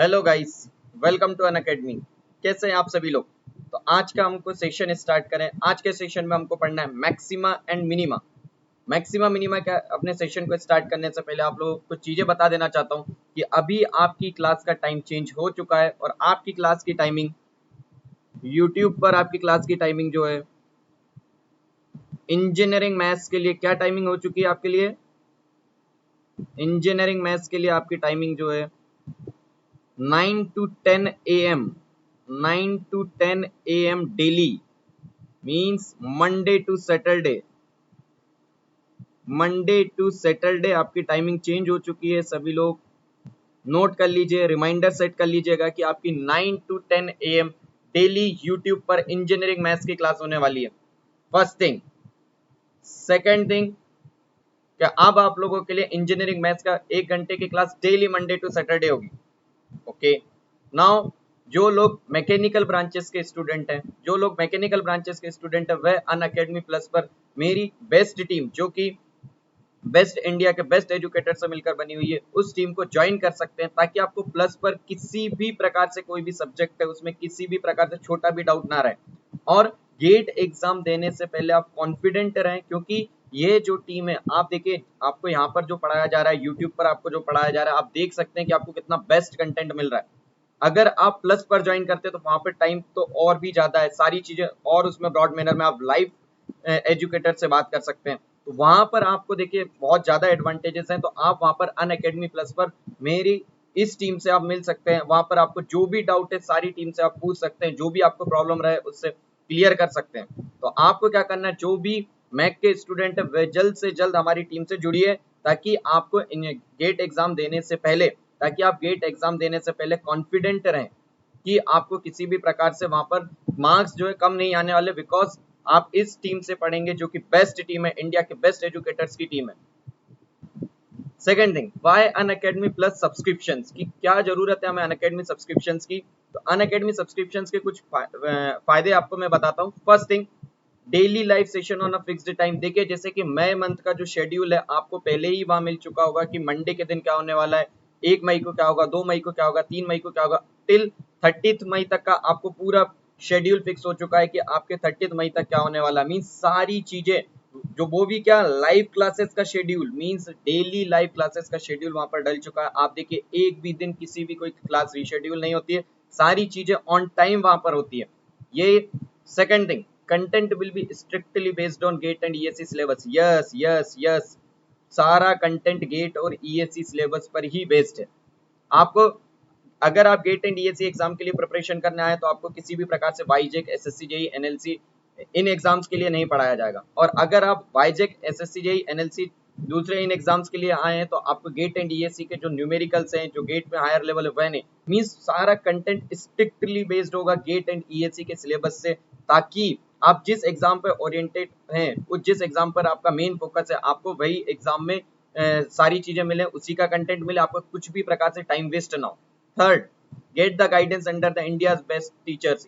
Hello guys, welcome to Unacademy. कैसे हैं आप सभी लोग। तो आज का हमको सेशन स्टार्ट करें। आज के सेशन में हमको पढ़ना है maxima and minima. Maxima minima का अपने सेशन को स्टार्ट करने से पहले आप लोगों को कुछ चीजें बता देना चाहता हूं कि अभी आपकी क्लास का टाइम चेंज हो चुका है और आपकी क्लास की टाइमिंग यूट्यूब पर आपकी क्लास की टाइमिंग जो है इंजीनियरिंग मैथ्स के लिए क्या टाइमिंग हो चुकी है आपके लिए। इंजीनियरिंग मैथ्स के लिए आपकी टाइमिंग जो है 9 to 10 a.m. 9 to 10 a.m. daily means Monday to Saturday आपकी टाइमिंग चेंज हो चुकी है। सभी लोग नोट कर लीजिए, रिमाइंडर सेट कर लीजिएगा कि आपकी 9 to 10 a.m. डेली यूट्यूब पर इंजीनियरिंग मैथ्स की क्लास होने वाली है। First thing. सेकंड थिंग, क्या अब आप लोगों के लिए इंजीनियरिंग मैथ्स का 1 घंटे की class daily Monday to Saturday होगी। ओके, नाउ जो लोग मैकेनिकल ब्रांचेस के स्टूडेंट हैं, वह अन अकेडमी प्लस पर मेरी बेस्ट टीम जो कि बेस्ट इंडिया के बेस्ट एजुकेटर से मिलकर बनी हुई है, उस टीम को ज्वाइन कर सकते हैं ताकि आपको प्लस पर किसी भी प्रकार से कोई भी सब्जेक्ट है उसमें किसी भी प्रकार से छोटा भी डाउट ना रहे और गेट एग्जाम देने से पहले आप कॉन्फिडेंट रहें। क्योंकि ये जो टीम है, आप देखिए आपको यहाँ पर जो पढ़ाया जा रहा है, यूट्यूब पर आपको जो पढ़ाया जा रहा है, आप देख सकते हैं कि आपको कितना बेस्ट कंटेंट मिल रहा है। अगर आप प्लस पर ज्वाइन करते हैं तो वहां पर टाइम तो और भी ज्यादा है, सारी चीजें और उसमें ब्रॉड मैनर में आप लाइव एजुकेटर से बात कर सकते हैं। तो वहां पर आपको देखिए बहुत ज्यादा एडवांटेजेस हैं। तो आप वहां पर अन अकेडमी प्लस पर मेरी इस टीम से आप मिल सकते हैं। वहां पर आपको जो भी डाउट है सारी टीम से आप पूछ सकते हैं, जो भी आपको प्रॉब्लम रहे उससे क्लियर कर सकते हैं। तो आपको क्या करना है, जो भी मैक के स्टूडेंट है वह जल्द से जल्द हमारी टीम से जुड़िए ताकि आपको गेट एग्जाम देने से पहले कॉन्फिडेंट रहें कि आपको किसी भी प्रकार से वहां पर मार्क्स जो है कम नहीं आने वाले, बिकॉज आप इस टीम से पढ़ेंगे जो कि बेस्ट टीम है, इंडिया के बेस्ट एजुकेटर्स की टीम है। सेकेंड थिंग, वाई अन अकेडमी प्लस सब्सक्रिप्शन की क्या जरूरत है हमें अन अकेडमी सब्सक्रिप्शन की। तो अन अकेडमी सब्सक्रिप्शन के कुछ फायदे आपको मैं बताता हूँ। First thing, daily live session on a fixed time. देखिए जैसे कि मई मंथ का जो शेड्यूल है आपको पहले ही वहां मिल चुका होगा कि मंडे के दिन क्या होने वाला है, 1 मई को क्या होगा, 2 मई को क्या होगा, 3 मई को क्या होगा, टिल 30 मई तक का आपको पूरा शेड्यूल फिक्स हो चुका है कि आपके 30 मई तक क्या होने वाला। मीन्स सारी चीजें जो वो भी क्या लाइव क्लासेस का schedule, means daily live classes का शेड्यूल वहां पर डल चुका है। आप देखिए एक भी दिन किसी भी कोई क्लास रीशेड्यूल नहीं होती है, सारी चीजें ऑन टाइम वहां पर होती है। ये second thing, content will be strictly based on GATE and ESC syllabus. Yes yes yes, सारा कंटेंट गेट और ईएससी सिलेबस पर ही बेस्ड है। आपको अगर आप गेट एंड ईएससी एग्जाम के लिए प्रिपरेशन करने आए तो आपको किसी भी प्रकार से वाईजेक, एसएससी, जेई, एनएलसी इन एग्जाम्स के लिए नहीं पढ़ाया जाएगा। और अगर आप वाईजेक, एसएससी, जेई, एनएलसी दूसरे इन एग्जाम्स के लिए आए हैं तो आपको गेट एंड ईएससी के जो न्यूमेरिकल्स हैं, जो गेट में हायर लेवल है वह नहीं। मींस सारा कंटेंट स्ट्रिक्टली बेस्ड होगा गेट एंड ईएससी के सिलेबस से, ताकि आप जिस एग्जाम पर ओरिएंटेड हैं, जिस एग्जाम पर आपका मेन फोकस है, आपको वही एग्जाम में सारी चीजें मिले, उसी का कंटेंट मिले, आपको कुछ भी प्रकार से टाइम वेस्ट ना हो। Third, get the guidance under the India's best teachers.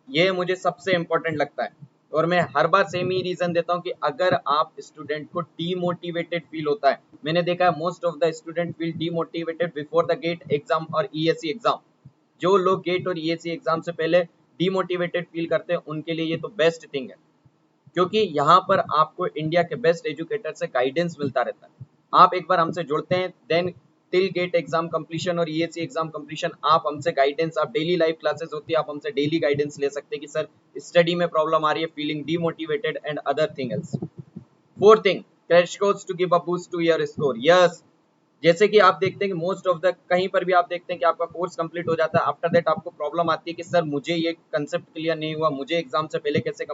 ये मुझे सबसे इंपॉर्टेंट लगता है और मैं हर बार सेम ही रीजन देता हूँ कि अगर आप स्टूडेंट को डीमोटिवेटेड फील होता है, मैंने देखा है most of the student feel demotivated before the GATE exam और ईएससी एग्जाम। जो लोग गेट और ईएससी एग्जाम से पहले डीमोटिवेटेड फील करते हैं उनके लिए ये तो बेस्ट थिंग है, क्योंकि यहाँ पर आपको इंडिया के बेस्ट एजुकेटर से गाइडेंस मिलता रहता है। आप एक बार हमसे जुड़ते हैं, then till GATE exam completion और ईएससी एग्जाम कंप्लीशन आप हमसे गाइडेंस, आप डेली लाइव क्लासेस होती है, आप हमसे डेली गाइडेंस ले सकते हैं कि सर स्टडी में प्रॉब्लम आ रही है, feeling demotivated and other thing else. Fourth thing, crash course to give a boost to your score. Yes, जैसे कि आप देखते हैं कि मोस्ट ऑफ द कहीं पर भी आप देखते हैं कि आपका कोर्स कंप्लीट हो जाता है, आफ्टर दैट आपको प्रॉब्लम आती है कि सर मुझे ये कंसेप्ट क्लियर नहीं हुआ, मुझे एग्जाम से पहले कैसे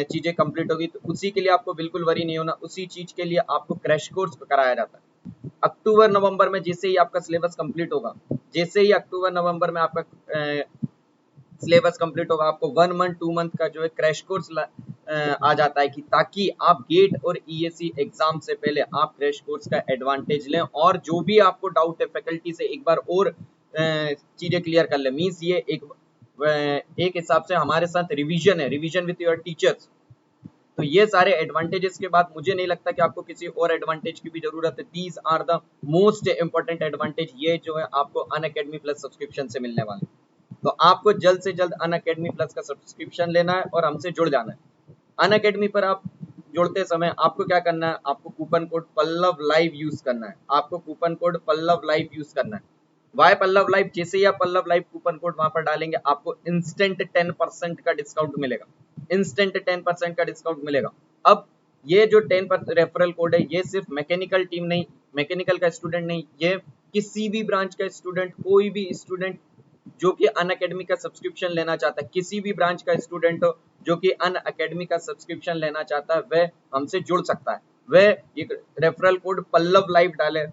चीजें कंप्लीट होगी। तो उसी के लिए आपको बिल्कुल वरी नहीं होना, उसी चीज के लिए आपको क्रैश कोर्स कराया जाता है। अक्टूबर नवंबर में जैसे ही आपका सिलेबस कंप्लीट होगा, जैसे ही अक्टूबर नवंबर में आपका सिलेबस कंप्लीट होगा, आपको 1 मंथ 2 मंथ का जो है क्रैश कोर्स आ जाता है कि ताकि आप गेट और ईएससी एग्जाम से पहले आप क्रैश कोर्स का एडवांटेज लें और जो भी आपको डाउट है फैकल्टी से एक बार और चीजें क्लियर कर लें। मीन्स ये एक हिसाब से हमारे साथ रिवीजन है, रिवीजन विथ योर टीचर्स। तो ये सारे एडवांटेजेस के बाद मुझे नहीं लगता कि आपको किसी और एडवांटेज की भी जरूरत है। These are the most important advantage, ये जो है आपको अनअकैडमी प्लस सब्सक्रिप्शन से मिलने वाले। तो आपको जल्द से जल्द अनअकैडमी प्लस का सब्सक्रिप्शन लेना है और हमसे जुड़ जाना है। अनअकैडमी पर आप जुड़ते समय आपको क्या करना है, आपको coupon code Pallav live use करना है। आपको coupon code Pallav live use करना है। Why Pallav live? जैसे ही आप पल्लव लाइव कूपन कोड वहां पर डालेंगे आपको इंस्टेंट 10% का डिस्काउंट मिलेगा। इंस्टेंट 10% का डिस्काउंट मिलेगा। अब ये जो 10% रेफरल कोड है, ये सिर्फ मैकेनिकल टीम नहीं, मैकेनिकल का स्टूडेंट नहीं, ये किसी भी ब्रांच का स्टूडेंट, कोई भी स्टूडेंट जो कि अनअकैडमी का सब्सक्रिप्शन लेना चाहता है, किसी भी ब्रांच का स्टूडेंट हो जो कि अनअकैडमी का सब्सक्रिप्शन लेना चाहता है, वह हमसे जुड़ सकता है। वह एक रेफरल कोड पल्लव लाइव डाले,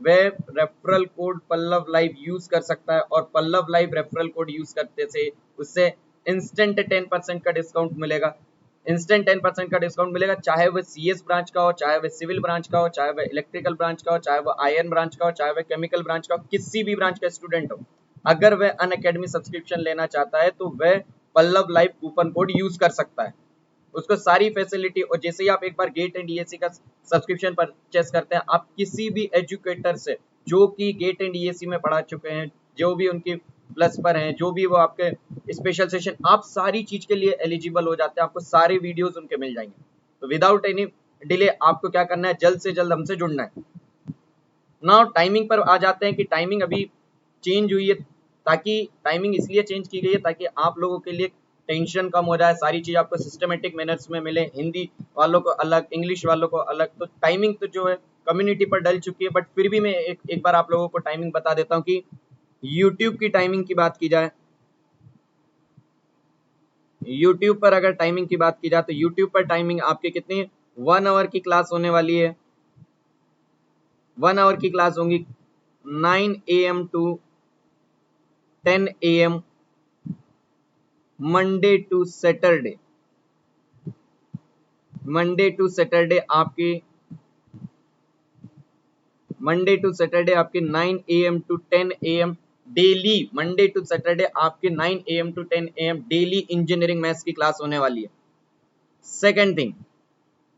वह referral code Pallav live use कर सकता है और Pallav live referral code use करते से उससे इंस्टेंट 10% का डिस्काउंट मिलेगा। इंस्टेंट 10% का डिस्काउंट मिलेगा, चाहे वह सीएस ब्रांच का हो, चाहे वह सिविल ब्रांच का हो, चाहे वह इलेक्ट्रिकल ब्रांच का हो, चाहे वह आयरन ब्रांच का हो, चाहे वह केमिकल ब्रांच का हो, किसी भी ब्रांच का स्टूडेंट हो। अगर वह अनअकैडमी सब्सक्रिप्शन लेना चाहता है तो वह Pallav live coupon code use कर सकता है। उसको सारी फैसिलिटी, और जैसे ही आप एक बार गेट एंड ईएससी का सब्सक्रिप्शन परचेस करते हैं, आप किसी भी एजुकेटर से जो कि गेट एंड ईएससी में पढ़ा चुके हैं, जो भी उनकी प्लस पर हैं, जो भी वो आपके स्पेशल सेशन, आप सारी चीज के लिए एलिजिबल हो जाते हैं। आपको सारे वीडियोस उनके मिल जाएंगे। तो विदाउट एनी डिले आपको क्या करना है, जल्द से जल्द हमसे जुड़ना है। नाउ टाइमिंग पर आ जाते हैं कि टाइमिंग अभी चेंज हुई है, ताकि टाइमिंग इसलिए चेंज की गई है ताकि आप लोगों के लिए टेंशन कम हो जाए, सारी चीज आपको सिस्टमेटिक मैनर्स में मिले, हिंदी वालों को अलग, इंग्लिश वालों को अलग। तो टाइमिंग तो जो है कम्युनिटी पर डल चुकी है, बट फिर भी मैं एक बार आप लोगों को टाइमिंग बता देता हूँ कि यूट्यूब की टाइमिंग की बात की जाए, यूट्यूब पर अगर टाइमिंग की बात की जाए तो यूट्यूब पर टाइमिंग आपकी कितनी है, 1 आवर की क्लास होने वाली है। 1 आवर की क्लास होंगी 9 AM to 10 AM Monday to Saturday. Monday to Saturday आपकी, मंडे टू सैटरडे आपके 9 AM to 10 AM daily. Monday to Saturday आपके 9 AM to 10 AM daily engineering maths की क्लास होने वाली है। सेकेंड थिंग,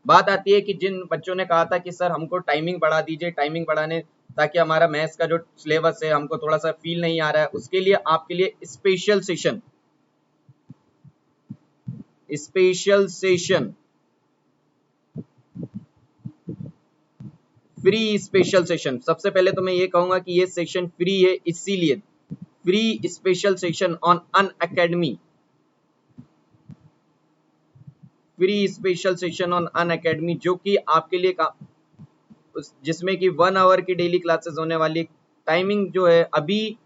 बात आती है कि जिन बच्चों ने कहा था कि सर हमको टाइमिंग बढ़ा दीजिए, टाइमिंग बढ़ाने ताकि हमारा मैथ्स का जो सिलेबस है हमको थोड़ा सा फील नहीं आ रहा है, उसके लिए आपके लिए special session, special session, free special session. सबसे पहले तो मैं ये कहूंगा कि ये सेशन फ्री है, इसीलिए free special session on Unacademy, free special session on Unacademy, जो कि आपके लिए जिसमें कि 1 आवर की डेली क्लासेस होने वाली। टाइमिंग जो है अभी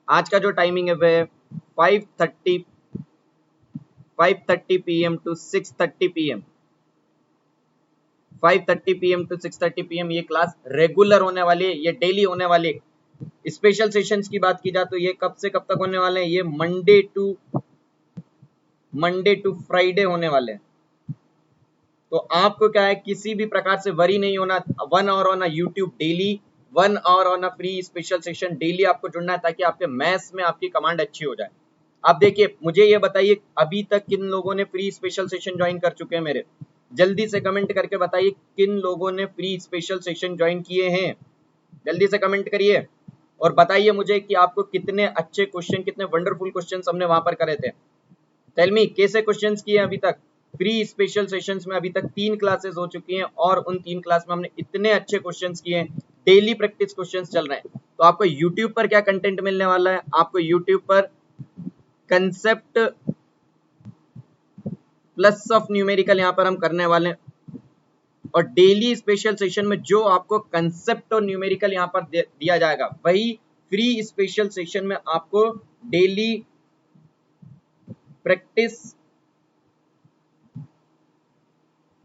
आज का जो टाइमिंग है वह 5:30 PM to 6:30 PM, 5:30 PM to 6:30 PM ये क्लास रेगुलर होने वाली है, ये डेली होने वाली है। स्पेशल सेशंस की बात की जाए तो ये कब से कब तक होने वाले हैं, ये मंडे टू फ्राइडे होने वाले हैं। तो आपको क्या है, किसी भी प्रकार से वरी नहीं होना। 1 hour on YouTube daily, 1 hour on free special session daily आपको जुड़ना है, ताकि आपके मैथ्स में आपकी कमांड अच्छी हो जाए। आप देखिए, मुझे ये बताइए अभी तक किन लोगों ने फ्री स्पेशल सेशन ज्वाइन कर चुके हैं मेरे, जल्दी से कमेंट करके बताइए किन लोगों ने फ्री स्पेशल सेशन ज्वाइन किए हैं। जल्दी से कमेंट करिए और बताइए मुझे कि आपको कितने अच्छे क्वेश्चन, कितने वंडरफुल क्वेश्चंस हमने वहां पर करे थे। टेल मी कैसे क्वेश्चंस किए अभी तक। फ्री स्पेशल सेशंस में अभी तक 3 क्लासेस हो चुकी हैं और उन 3 क्लास में हमने इतने अच्छे क्वेश्चंस किए हैं, डेली प्रैक्टिस क्वेश्चंस चल रहे हैं। तो आपको YouTube पर क्या कंटेंट मिलने वाला है, आपको YouTube पर कंसेप्ट प्लस ऑफ न्यूमेरिकल यहाँ पर हम करने वाले हैं, और डेली स्पेशल सेशन में जो आपको कंसेप्ट और न्यूमेरिकल यहाँ पर दिया जाएगा, वही फ्री स्पेशल सेशन में आपको डेली प्रैक्टिस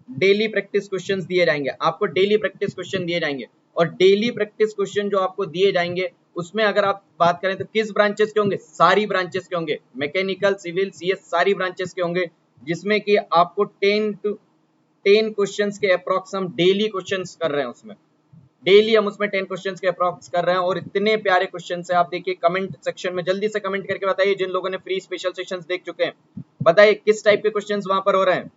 क्वेश्चंस दिए जाएंगे। आपको डेली प्रैक्टिस क्वेश्चन दिए जाएंगे, और डेली प्रैक्टिस क्वेश्चन जो आपको दिए जाएंगे उसमें अगर आप बात करें तो किस ब्रांचेस के होंगे, सारी ब्रांचेस के होंगे, मैकेनिकल, सिविल, सीएस, सारी ब्रांचेस के होंगे, जिसमें कि आपको 10 क्वेश्चंस के अप्रॉक्स हम डेली क्वेश्चंस कर रहे हैं। उसमें डेली हम उसमें 10 क्वेश्चंस के अप्रॉक्स कर रहे हैं, और इतने प्यारे क्वेश्चन है। आप देखिए कमेंट सेक्शन में जल्दी से कमेंट करके बताइए, जिन लोगों ने फ्री स्पेशल सेशंस देख चुके हैं, बताइए किस टाइप के क्वेश्चंस वहां पर हो रहे हैं।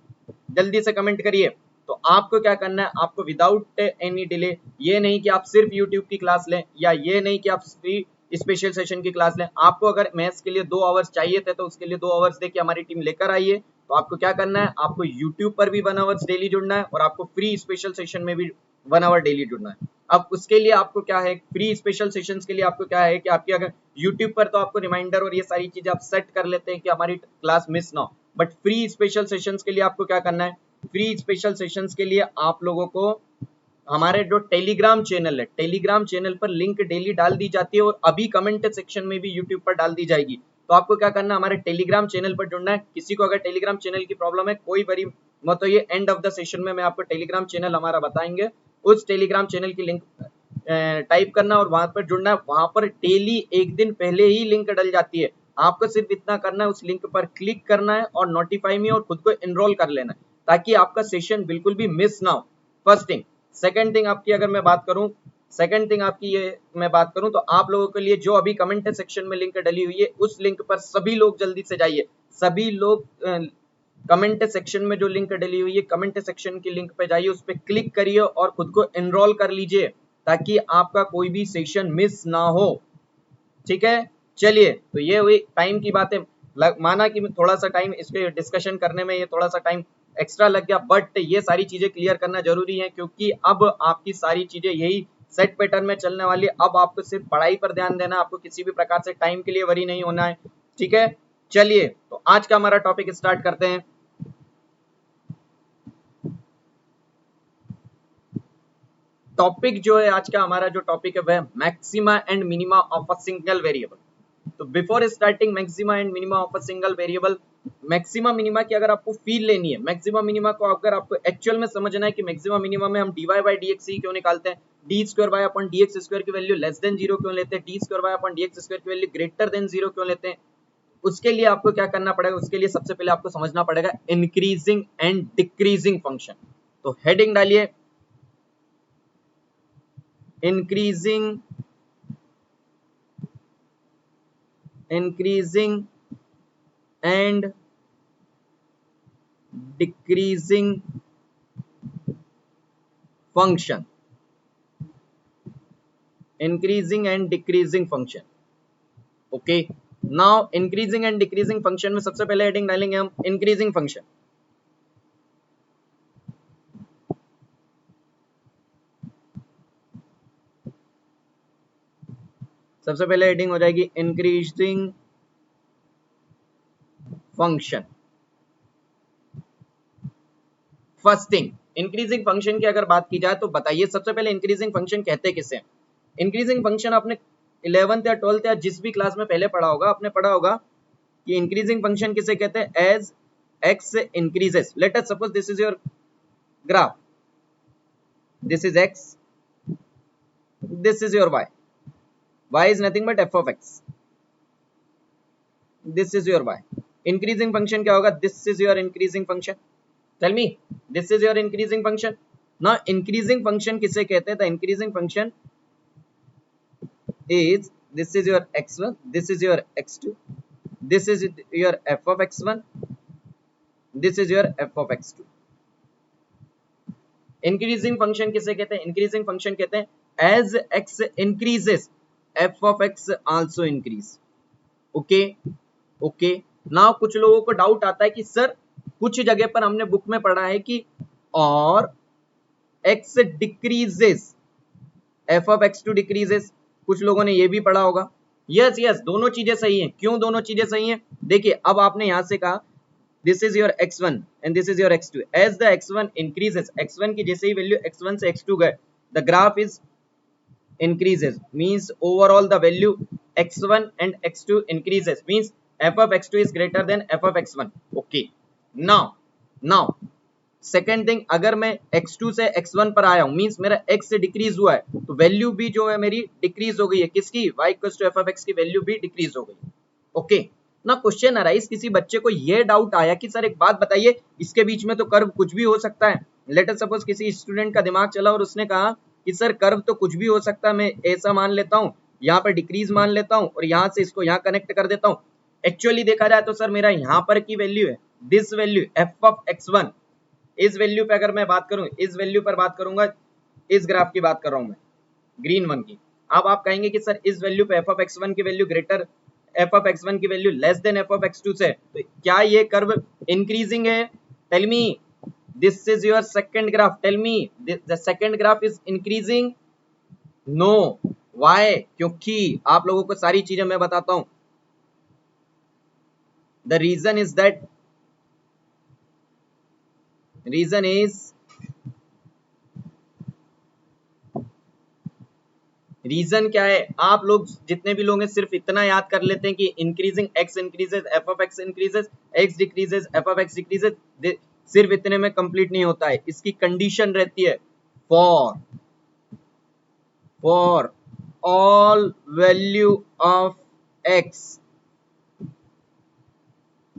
जल्दी से कमेंट करिए। तो आपको क्या करना है, आपको विदाउट एनी डिले, ये नहीं कि आप सिर्फ यूट्यूब की क्लास लें या ये नहीं कि आप फ्री स्पेशल सेशन की क्लास लें, आपको अगर मैथ्स के लिए 2 आवर्स चाहिए थे तो उसके लिए 2 आवर्स देखिए हमारी टीम लेकर आइए। तो आपको क्या करना है, आपको यूट्यूब पर भी 1 आवर्स डेली जुड़ना है और आपको फ्री स्पेशल सेशन में भी 1 आवर डेली जुड़ना है। अब उसके लिए आपको क्या है, फ्री स्पेशल सेशंस के लिए आपको क्या है कि आपकी अगर यूट्यूब पर तो आपको रिमाइंडर और ये सारी चीजें आप सेट कर लेते हैं कि हमारी क्लास मिस ना हो, बट फ्री स्पेशल सेशंस के लिए आपको क्या करना है, फ्री स्पेशल सेशंस के लिए आप लोगों को हमारे जो टेलीग्राम चैनल है, टेलीग्राम चैनल पर लिंक डेली डाल दी जाती है और अभी कमेंट सेक्शन में भी यूट्यूब पर डाल दी जाएगी। तो आपको क्या करना है, हमारे टेलीग्राम चैनल पर जुड़ना है। किसी को अगर टेलीग्राम चैनल की प्रॉब्लम है, कोई वरी मत होइए, एंड ऑफ द सेशन में मैं आपको टेलीग्राम चैनल हमारा बताएंगे, उस टेलीग्राम चैनल की लिंक टाइप करना और वहां पर जुड़ना है। वहां पर डेली एक दिन पहले ही लिंक डल जाती है, आपको सिर्फ इतना करना है, उस लिंक पर क्लिक करना है और नोटिफाई मी और खुद को एनरोल कर लेना है ताकि आपका सेशन बिल्कुल भी मिस ना हो। First thing. सेकंड थिंग आपकी अगर मैं बात करूं, सेकंड थिंग आपकी ये मैं बात करूं तो आप लोगों के लिए जो अभी कमेंट सेक्शन में लिंक डली हुई है उस लिंक पर सभी लोग जल्दी से जाइए। सभी लोग कमेंट सेक्शन में जो लिंक डली हुई है, कमेंट सेक्शन की लिंक पे जाइए, उस पर क्लिक करिए और खुद को एनरोल कर लीजिए ताकि आपका कोई भी सेशन मिस ना हो। ठीक है, चलिए, तो ये हुई टाइम की बातें। माना कि थोड़ा सा टाइम इसके डिस्कशन करने में ये थोड़ा सा टाइम एक्स्ट्रा लग गया, बट ये सारी चीजें क्लियर करना जरूरी है क्योंकि अब आपकी सारी चीजें यही सेट पैटर्न में चलने वाली है। अब आपको सिर्फ पढ़ाई पर ध्यान देना, आपको किसी भी प्रकार से टाइम के लिए वरी नहीं होना है। ठीक है, चलिए, तो आज का हमारा टॉपिक स्टार्ट करते हैं। टॉपिक जो है आज का हमारा जो टॉपिक है वह maxima and minima of a single variable. तो before starting maxima and minima of a single variable, maxima minima की अगर आपको फील लेनी है, मैक्सिमा मिनिमा को अगर आपको एक्चुअल में समझना है कि मैक्सिमा मिनिमा में हम dy बाई dx ही क्यों निकालते हैं, D square by upon dx square की वैल्यू लेस देन 0 क्यों लेते हैं, D square by upon dx square की वैल्यू ग्रेटर देन 0 क्यों लेते हैं, उसके लिए आपको क्या करना पड़ेगा, उसके लिए सबसे पहले आपको समझना पड़ेगा इंक्रीजिंग एंड डिक्रीजिंग फंक्शन। तो हेडिंग डालिए increasing and decreasing function, increasing and decreasing function। Okay, now increasing and decreasing function में सबसे पहले हेडिंग डालेंगे हम इंक्रीजिंग फंक्शन। सबसे पहले हेडिंग हो जाएगी increasing function. First thing, increasing function की अगर बात की जाए तो बताइए सबसे पहले इंक्रीजिंग फंक्शन कहते किसे। इंक्रीजिंग फंक्शन आपने 11th या 12th या जिस भी क्लास में पहले पढ़ा होगा, आपने पढ़ा होगा कि इंक्रीजिंग फंक्शन किसे कहते हैं, as x increases. Let us suppose this is your graph, this is x, this is your y is nothing but f of x, this is your y। increasing function क्या होगा, this is your increasing function, tell me, this is your increasing function। now increasing function किसे कहते हैं, the increasing function is this is your x1, this is your x2, this is your f of x1, this is your f of x2। Increasing function किसे कहते हैं, increasing function कहते हैं as x increases f of x also increase. Okay okay, now कुछ लोगों को doubt आता है कि सर कुछ जगह पर हमने बुक में पढ़ा है कि और x decreases f of x too decreases, कुछ लोगों ने ये भी पढ़ा होगा। यस यस, दोनों चीजें सही हैं। क्यों दोनों चीजें सही हैं, देखिए अब आपने यहां से कहा this is your x1 and this is your x2, as the x1 increases, x1 की जैसे ही वैल्यू x1 से x2 गए, the graph is increases, means overall the value x1 and x2 increases, means f of x2 is greater than f of x1। okay, now second thing, अगर मैं x2 से x1 पर आया हूं, means मेरा x से decrease हुआ है, तो वैल्यू भी जो है मेरी डिक्रीज हो गई है, किसकी, y equals to f of x की वैल्यू भी डिक्रीज हो गई। ओके, ना क्वेश्चन अराइज, किसी बच्चे को ये डाउट आया कि सर एक बात बताइए, इसके बीच में तो कर्व कुछ भी हो सकता है। लेट अस सपोज किसी स्टूडेंट का दिमाग चला और उसने कहा कि सर कर्व तो कुछ भी हो सकता है, मैं ऐसा मान लेता हूँ, यहाँ पर डिक्रीज मान लेता हूँ और यहाँ से इसको यहाँ कनेक्ट कर देता हूँ। एक्चुअली देखा जाए तो सर मेरा यहाँ पर की वैल्यू है this value f of x1 इस वैल्यू पे अगर मैं बात करूं, इस वैल्यू पर बात करूंगा, इस ग्राफ की बात कर रहा हूं मैं, ग्रीन वन की। अब आप कहेंगे कि सर इस वैल्यू पे एफ ऑफ एक्स वन की value greater, f of x one की value less than f of x two से, तो क्या ये कर्व इंक्रीजिंग है? Tell me, this is your second graph, tell me the second graph is increasing? No, why? क्योंकि आप लोगों को सारी चीजें मैं बताता हूं। The reason is that, reason is, reason क्या है? आप लोग जितने भी लोग हैं सिर्फ इतना याद कर लेते हैं कि increasing x increases, f of x increases, x decreases, f of x decreases, सिर्फ इतने में कंप्लीट नहीं होता है, इसकी कंडीशन रहती है for all value of x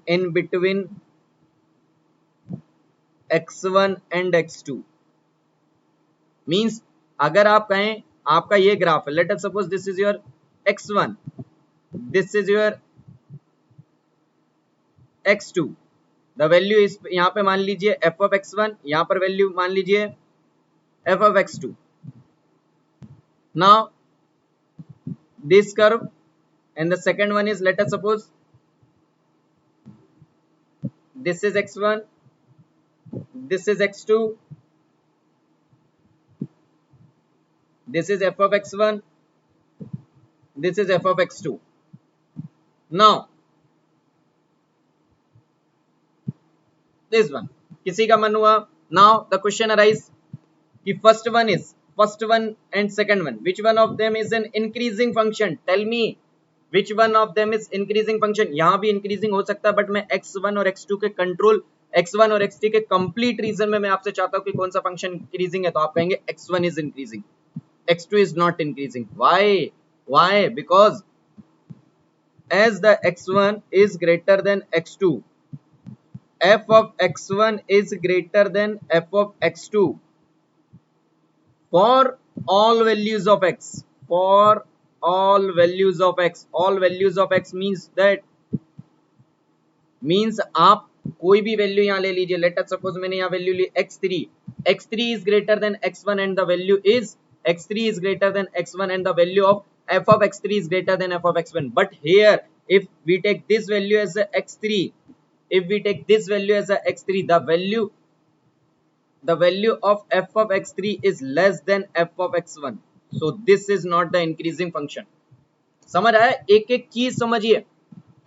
in between x1 and x2। Means अगर आप कहें आपका ये ग्राफ है, late us suppose this is your x1, this is your x2, the value is, यहां पे मान लीजिए f ऑफ x1, यहां पर वैल्यू मान लीजिए f of x2। Now this curve and the second one is, let us suppose this is x1, this is x2, this is f of x1, this is f of x2। now this one, किसी का मन हुआ, now the question arise कि first one and second one, which one of them is an increasing function? tell me which one of them is increasing function? यहां भी increasing हो सकता है, बट मैं x1 और x2 के कंट्रोल, x1 और x3 के कंप्लीट रीजन में मैं आपसे चाहता हूं कि कौन सा फंक्शन इंक्रीजिंग है, तो आप कहेंगे x1 is increasing, x2 is not increasing। why? because as the x1 is greater than x2, f of x1 is greater than f of x2 for all values of x, for all values of x, all values of x means that, means आप कोई भी value यहां ले लीजिए, late us suppose मैंने यहां value ली x3, x3 is greater than x1 and the value is, x3 is greater than x1 and the value of f of x3 is greater than f of x1, but here if we take this value as a x3, if we take this value as a x3, the value of f of x3 is less than f of x1, so this is not the increasing function। समझ आया? एक एक चीज समझिए।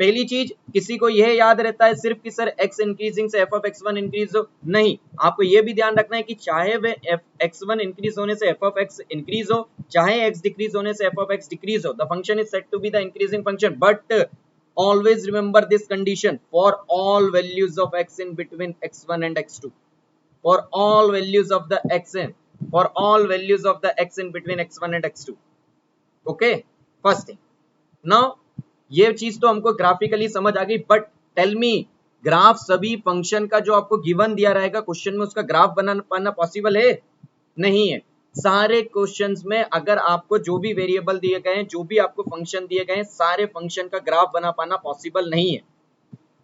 पहली चीज, किसी को यह याद रहता है सिर्फ कि सर x इंक्रीजिंग से f of x1 इंक्रीज हो, नहीं, आपको यह भी ध्यान रखना है कि चाहे वे x1 इंक्रीज होने से f of x इंक्रीज हो, चाहे x डिक्रीज होने से f of x डिक्रीज हो, the function is said to be the increasing function, but always remember this condition for all values of x in between x1 and x2, for all values of the xn, for all values of the x in between x1 and x2। okay, first thing, now ये चीज तो हमको graphically समझ आ गई, but tell me, graph सभी function का जो आपको गिवन दिया रहेगा क्वेश्चन में, उसका ग्राफ बना पाना पॉसिबल है? नहीं है। सारे क्वेश्चंस में अगर आपको जो भी वेरिएबल दिए गए हैं, जो भी आपको फंक्शन दिए गए हैं, सारे फंक्शन का ग्राफ बना पाना पॉसिबल नहीं है।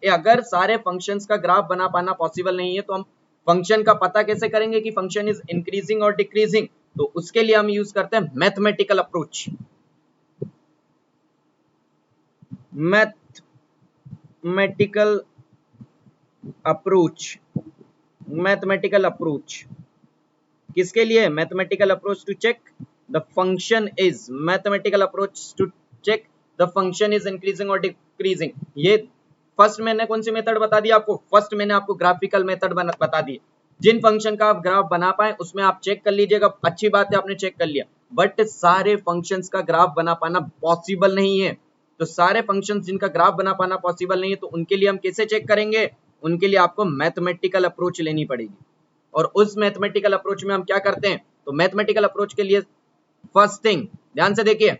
अगर सारे फंक्शंस का ग्राफ बना पाना पॉसिबल नहीं है, तो हम फंक्शन का पता कैसे करेंगे कि फंक्शन इज इंक्रीजिंग और डिक्रीजिंग? तो उसके लिए हम यूज करते हैं मैथमेटिकल अप्रोच। मैथमेटिकल अप्रोच किसके लिए? Mathematical approach to check the function is, mathematical approach to check the function is increasing और डिक्रीजिंग। ये फर्स्ट मैंने कौन सी मेथड बता दी आपको? फर्स्ट मैंने आपको ग्राफिकल मेथड बता दी। जिन फंक्शन का आप ग्राफ बना पाए उसमें आप चेक कर लीजिएगा, अच्छी बात है आपने चेक कर लिया, बट सारे फंक्शंस का ग्राफ बना पाना पॉसिबल नहीं है। तो सारे फंक्शंस जिनका ग्राफ बना पाना पॉसिबल नहीं है, तो उनके लिए हम कैसे चेक करेंगे? उनके लिए आपको मैथमेटिकल अप्रोच लेनी पड़ेगी। और उस मैथमेटिकल अप्रोच में हम क्या करते हैं? तो मैथमेटिकल अप्रोच के लिए फर्स्ट थिंग, ध्यान से देखिए,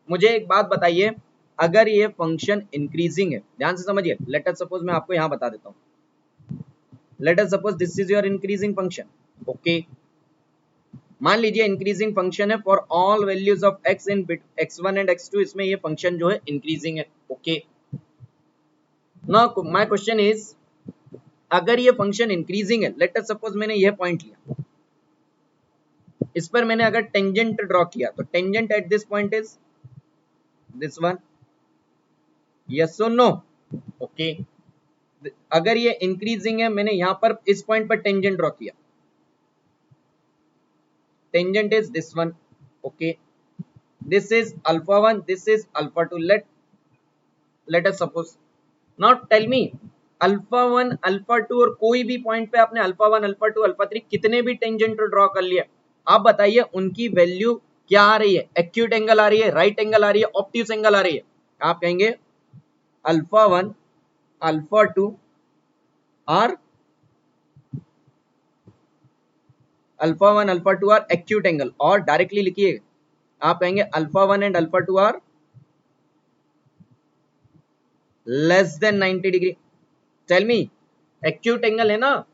मुझे एक बात बताइए, अगर ये फंक्शन इंक्रीजिंग है, ध्यान से समझिए, लेट अस सपोज मैं आपको यहां बता देता हूं, late us suppose this is your increasing function. Okay, मान लीजिए इंक्रीजिंग फंक्शन है for all values of x in x1 and x2, इसमें ये फंक्शन जो है इंक्रीजिंग है। Okay, now my question is, अगर ये फंक्शन इंक्रीजिंग है, लेट अस सपोज मैंने ये पॉइंट लिया, इस पर मैंने अगर टेंजेंट ड्रॉ किया तो tangent at this point is this one, yes और नो, ओके। अगर ये इंक्रीजिंग है, मैंने यहां पर इस पॉइंट पर टेंजेंट ड्रॉ किया, tangent is this one, okay. This is alpha 1, this is alpha 2, let us suppose. Now tell me, alpha 1 alpha 2 और कोई भी पॉइंट पे आपने अल्फा 1 अल्फा 2 अल्फा 3 कितने भी टेंजेंट ड्रॉ कर लिए, आप बताइए उनकी वैल्यू क्या आ रही है, एक्यूट एंगल आ रही है, राइट एंगल आ रही है, ऑब्ट्यूस एंगल आ रही है। आप कहेंगे alpha 1 alpha 2 are alpha 1 alpha 2 are acute angle, और डायरेक्टली लिखिए, आप कहेंगे alpha 1 and alpha 2 are less than 90 degree. Tell me, acute angle है ना,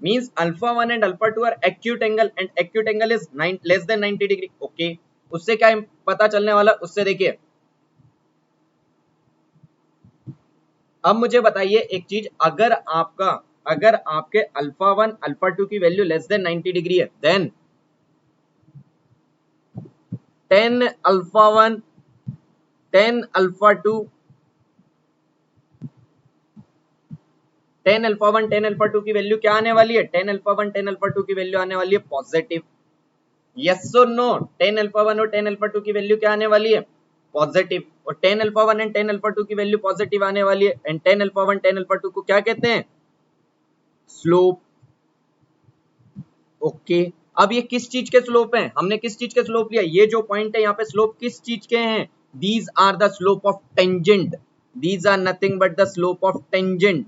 means alpha 1 and alpha 2 are acute angle and acute angle is less than 90 degree, okay. उससे क्या पता चलने वाला, उससे देखिए, अब मुझे बताइए एक चीज, अगर आपके अल्फा 1 अल्फा 2 की वैल्यू लेस देन 90 डिग्री है, then 10 alpha 1 10 alpha 2 10 alpha 1 10 alpha 2 की वैल्यू क्या आने वाली है, 10 अल्फा 1 10 अल्फा 2 की वैल्यू आने वाली है पॉजिटिव, यस और नो। 10 अल्फा 1 और 10 अल्फा 2 की वैल्यू क्या आने वाली है, पॉजिटिव, और 10 अल्फा 1 एंड 10 अल्फा 2 की वैल्यू पॉजिटिव आने वाली है, एंड 10 अल्फा 1 10 अल्फा 2 को क्या कहते हैं, स्लोप, ओके। अब ये किस चीज के स्लोप हैं, हमने किस चीज के स्लोप लिया, ये जो पॉइंट है यहाँ पे स्लोप किस चीज के हैं, these are the slope of tangent, these are nothing but the slope of tangent,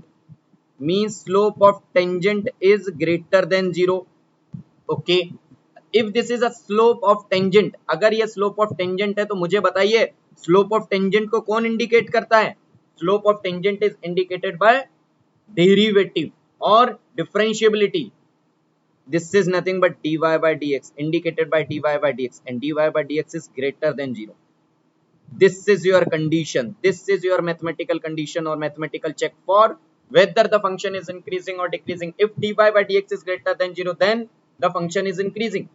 means slope of tangent is greater than 0, okay। if this is a slope of tangent, अगर ये slope of tangent है तो मुझे बताइए slope of tangent को कौन indicate करता है, slope of tangent is indicated by derivative और differentiability, this is nothing but dy by dx, indicated by dy by dx, and dy by dx is greater than 0. This is your condition, this is your mathematical condition or mathematical check for whether the function is increasing or decreasing. If dy by dx is greater than 0, then the function is increasing.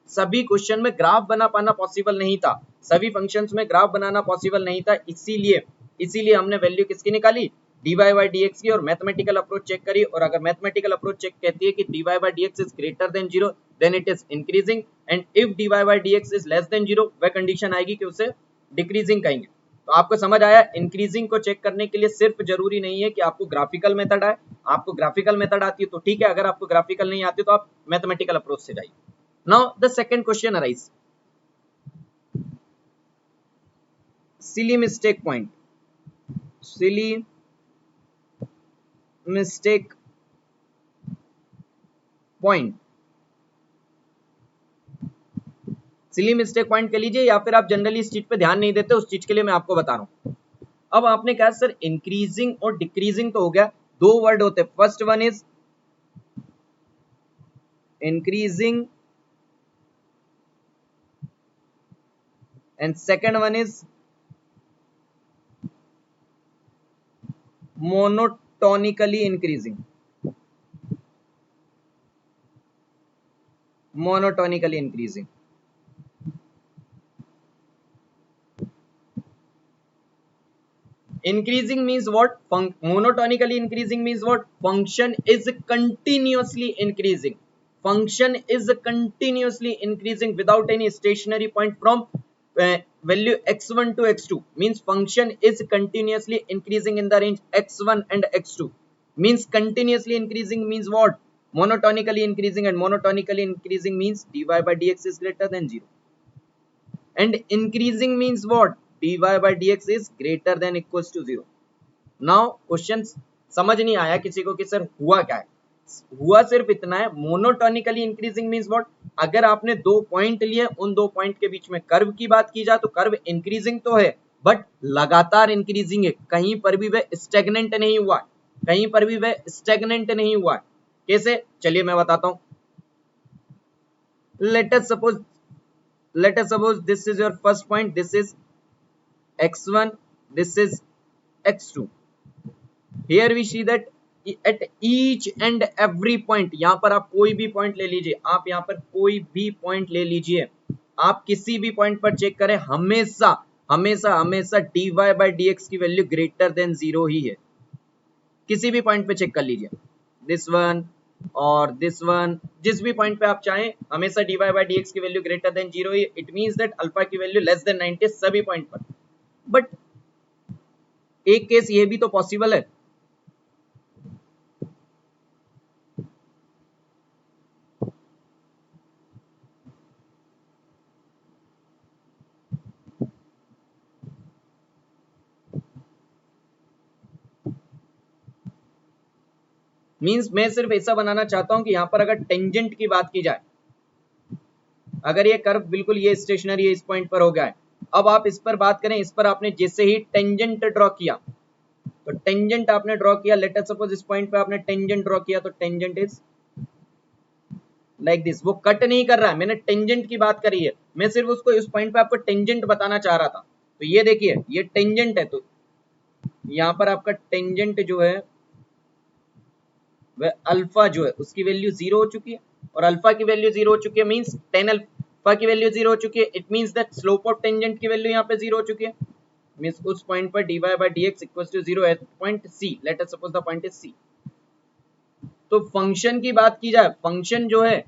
सभी question में graph बना पाना possible नहीं था, सभी functions में graph बनाना possible नहीं था, इसीलिए हमने वैल्यू किसकी निकाली, dy by dx की, और मैथमेटिकल अप्रोच चेक करी, और अगर मैथमेटिकल अप्रोच चेक कहती है कि dy by dx is greater than 0, then it is increasing, and if dy by dx is less than 0, वह कंडीशन आएगी कि उसे डिक्रीजिंग कहेंगे। तो आपको समझ आया, इंक्रीजिंग को चेक करने के लिए सिर्फ जरूरी नहीं है कि आपको ग्राफिकल मेथड आए, आपको ग्राफिकल मेथड आती है तो ठीक है, अगर आपको ग्राफिकल नहीं आती तो आप मैथमेटिकल अप्रोच से जाइए। Now the second question arise, silly mistake point, silly mistake point, silly mistake point कह लीजिए, या फिर आप जनरली इस चीज पे ध्यान नहीं देते, उस चीज के लिए मैं आपको बता रहा हूं। अब आपने कहा सर इंक्रीजिंग और डिक्रीजिंग तो हो गया, दो वर्ड होते हैं, first one is increasing and second one is monotonically increasing, monotonically increasing. Increasing means what, monotonically increasing means what, function is continuously increasing, function is continuously increasing without any stationary point from value x1 to x2, means function is continuously increasing in the range x1 and x2, means continuously increasing means what, monotonically increasing, and monotonically increasing means dy by dx is greater than 0, and increasing means what, dy by dx is greater than equals to 0. Now question समझ नहीं आया किसी को कि sir हुआ क्या है, हुआ सिर्फ इतना है, मोनोटोनिकली इंक्रीजिंग मींस व्हाट, अगर आपने दो पॉइंट लिए, उन दो पॉइंट के बीच में कर्व की बात की जाए तो कर्व इंक्रीजिंग तो है, बट लगातार इंक्रीजिंग है, कहीं पर भी वह स्टेगनेंट नहीं हुआ, कहीं पर भी वह स्टेगनेंट नहीं हुआ। कैसे, चलिए मैं बताता हूं। Late us suppose this is your first point, this is x1, this is x2, here we see that at each and every point, यहां पर आप कोई भी पॉइंट ले लीजिए, आप यहां पर कोई भी पॉइंट ले लीजिए, आप किसी भी पॉइंट पर चेक करें, हमेशा हमेशा हमेशा dy बाई dx की वैल्यू ग्रेटर देन 0 ही है। किसी भी पॉइंट पे चेक कर लीजिए, दिस वन और दिस वन, जिस भी पॉइंट पे आप चाहें, हमेशा dy बाई dx की value greater than 0 he. It means that alpha की वैल्यू लेस देन 90 सभी पॉइंट पर। बट एक केस ये भी तो पॉसिबल है, मींस मैं सिर्फ ऐसा बनाना चाहता हूं कि यहां पर अगर टेंजेंट की बात की जाए, अगर ये कर्व बिल्कुल ये स्टेशनरी इस पॉइंट पर हो गया है, अब आप इस पर बात करें, इस पर आपने जैसे ही टेंजेंट ड्रॉ किया, तो टेंजेंट आपने ड्रॉ किया, लेट अस सपोज इस पॉइंट पे आपने टेंजेंट ड्रॉ किया, तो टेंजेंट इज लाइक दिस। वो कट नहीं कर रहा है, मैंने टेंजेंट की बात करी है, मैं सिर्फ उसको इस पॉइंट पे आपको टेंजेंट बताना चाह रहा था। तो ये देखिए ये टेंजेंट है, तो यहाँ पर आपका टेंजेंट जो है वह अल्फा जो है उसकी वैल्यू 0 हो चुकी है, और अल्फा की वैल्यू 0 हो चुकी है, मींस tan अल्फा की वैल्यू 0 हो चुकी है। It means that slope of tangent की वैल्यू यहाँ पे 0 हो चुकी है, मींस उस पॉइंट पर dy by dx equals to 0 at point c, let us suppose the point is c। तो फंक्शन की बात की जाए, फंक्शन जो है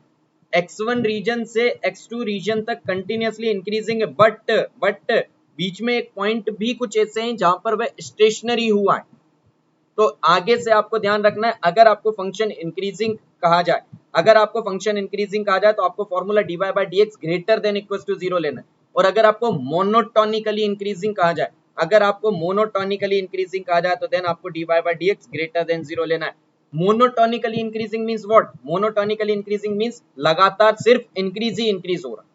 x1 रीजन से x2 रीजन तक कंटिन्यूअसली इंक्रीजिंग है, बट बीच में एक पॉइंट भी कुछ ऐसे हैं जहां पर वह स्टेशनरी हुआ है। तो आगे से आपको ध्यान रखना है, अगर आपको फंक्शन इंक्रीजिंग कहा जाए, अगर आपको फंक्शन इंक्रीजिंग कहा जाए, तो आपको formula dy by dx greater than equals to 0 लेना है। और अगर आपको मोनोटोनिकली इंक्रीजिंग कहा जाए, अगर आपको मोनोटोनिकली इंक्रीजिंग कहा जाए, तो देन आपको dy by dx greater than 0 लेना है। Monotonically increasing means what? Monotonically increasing means लगातार सिर्फ इंक्रीज ही इंक्रीज हो रहा है।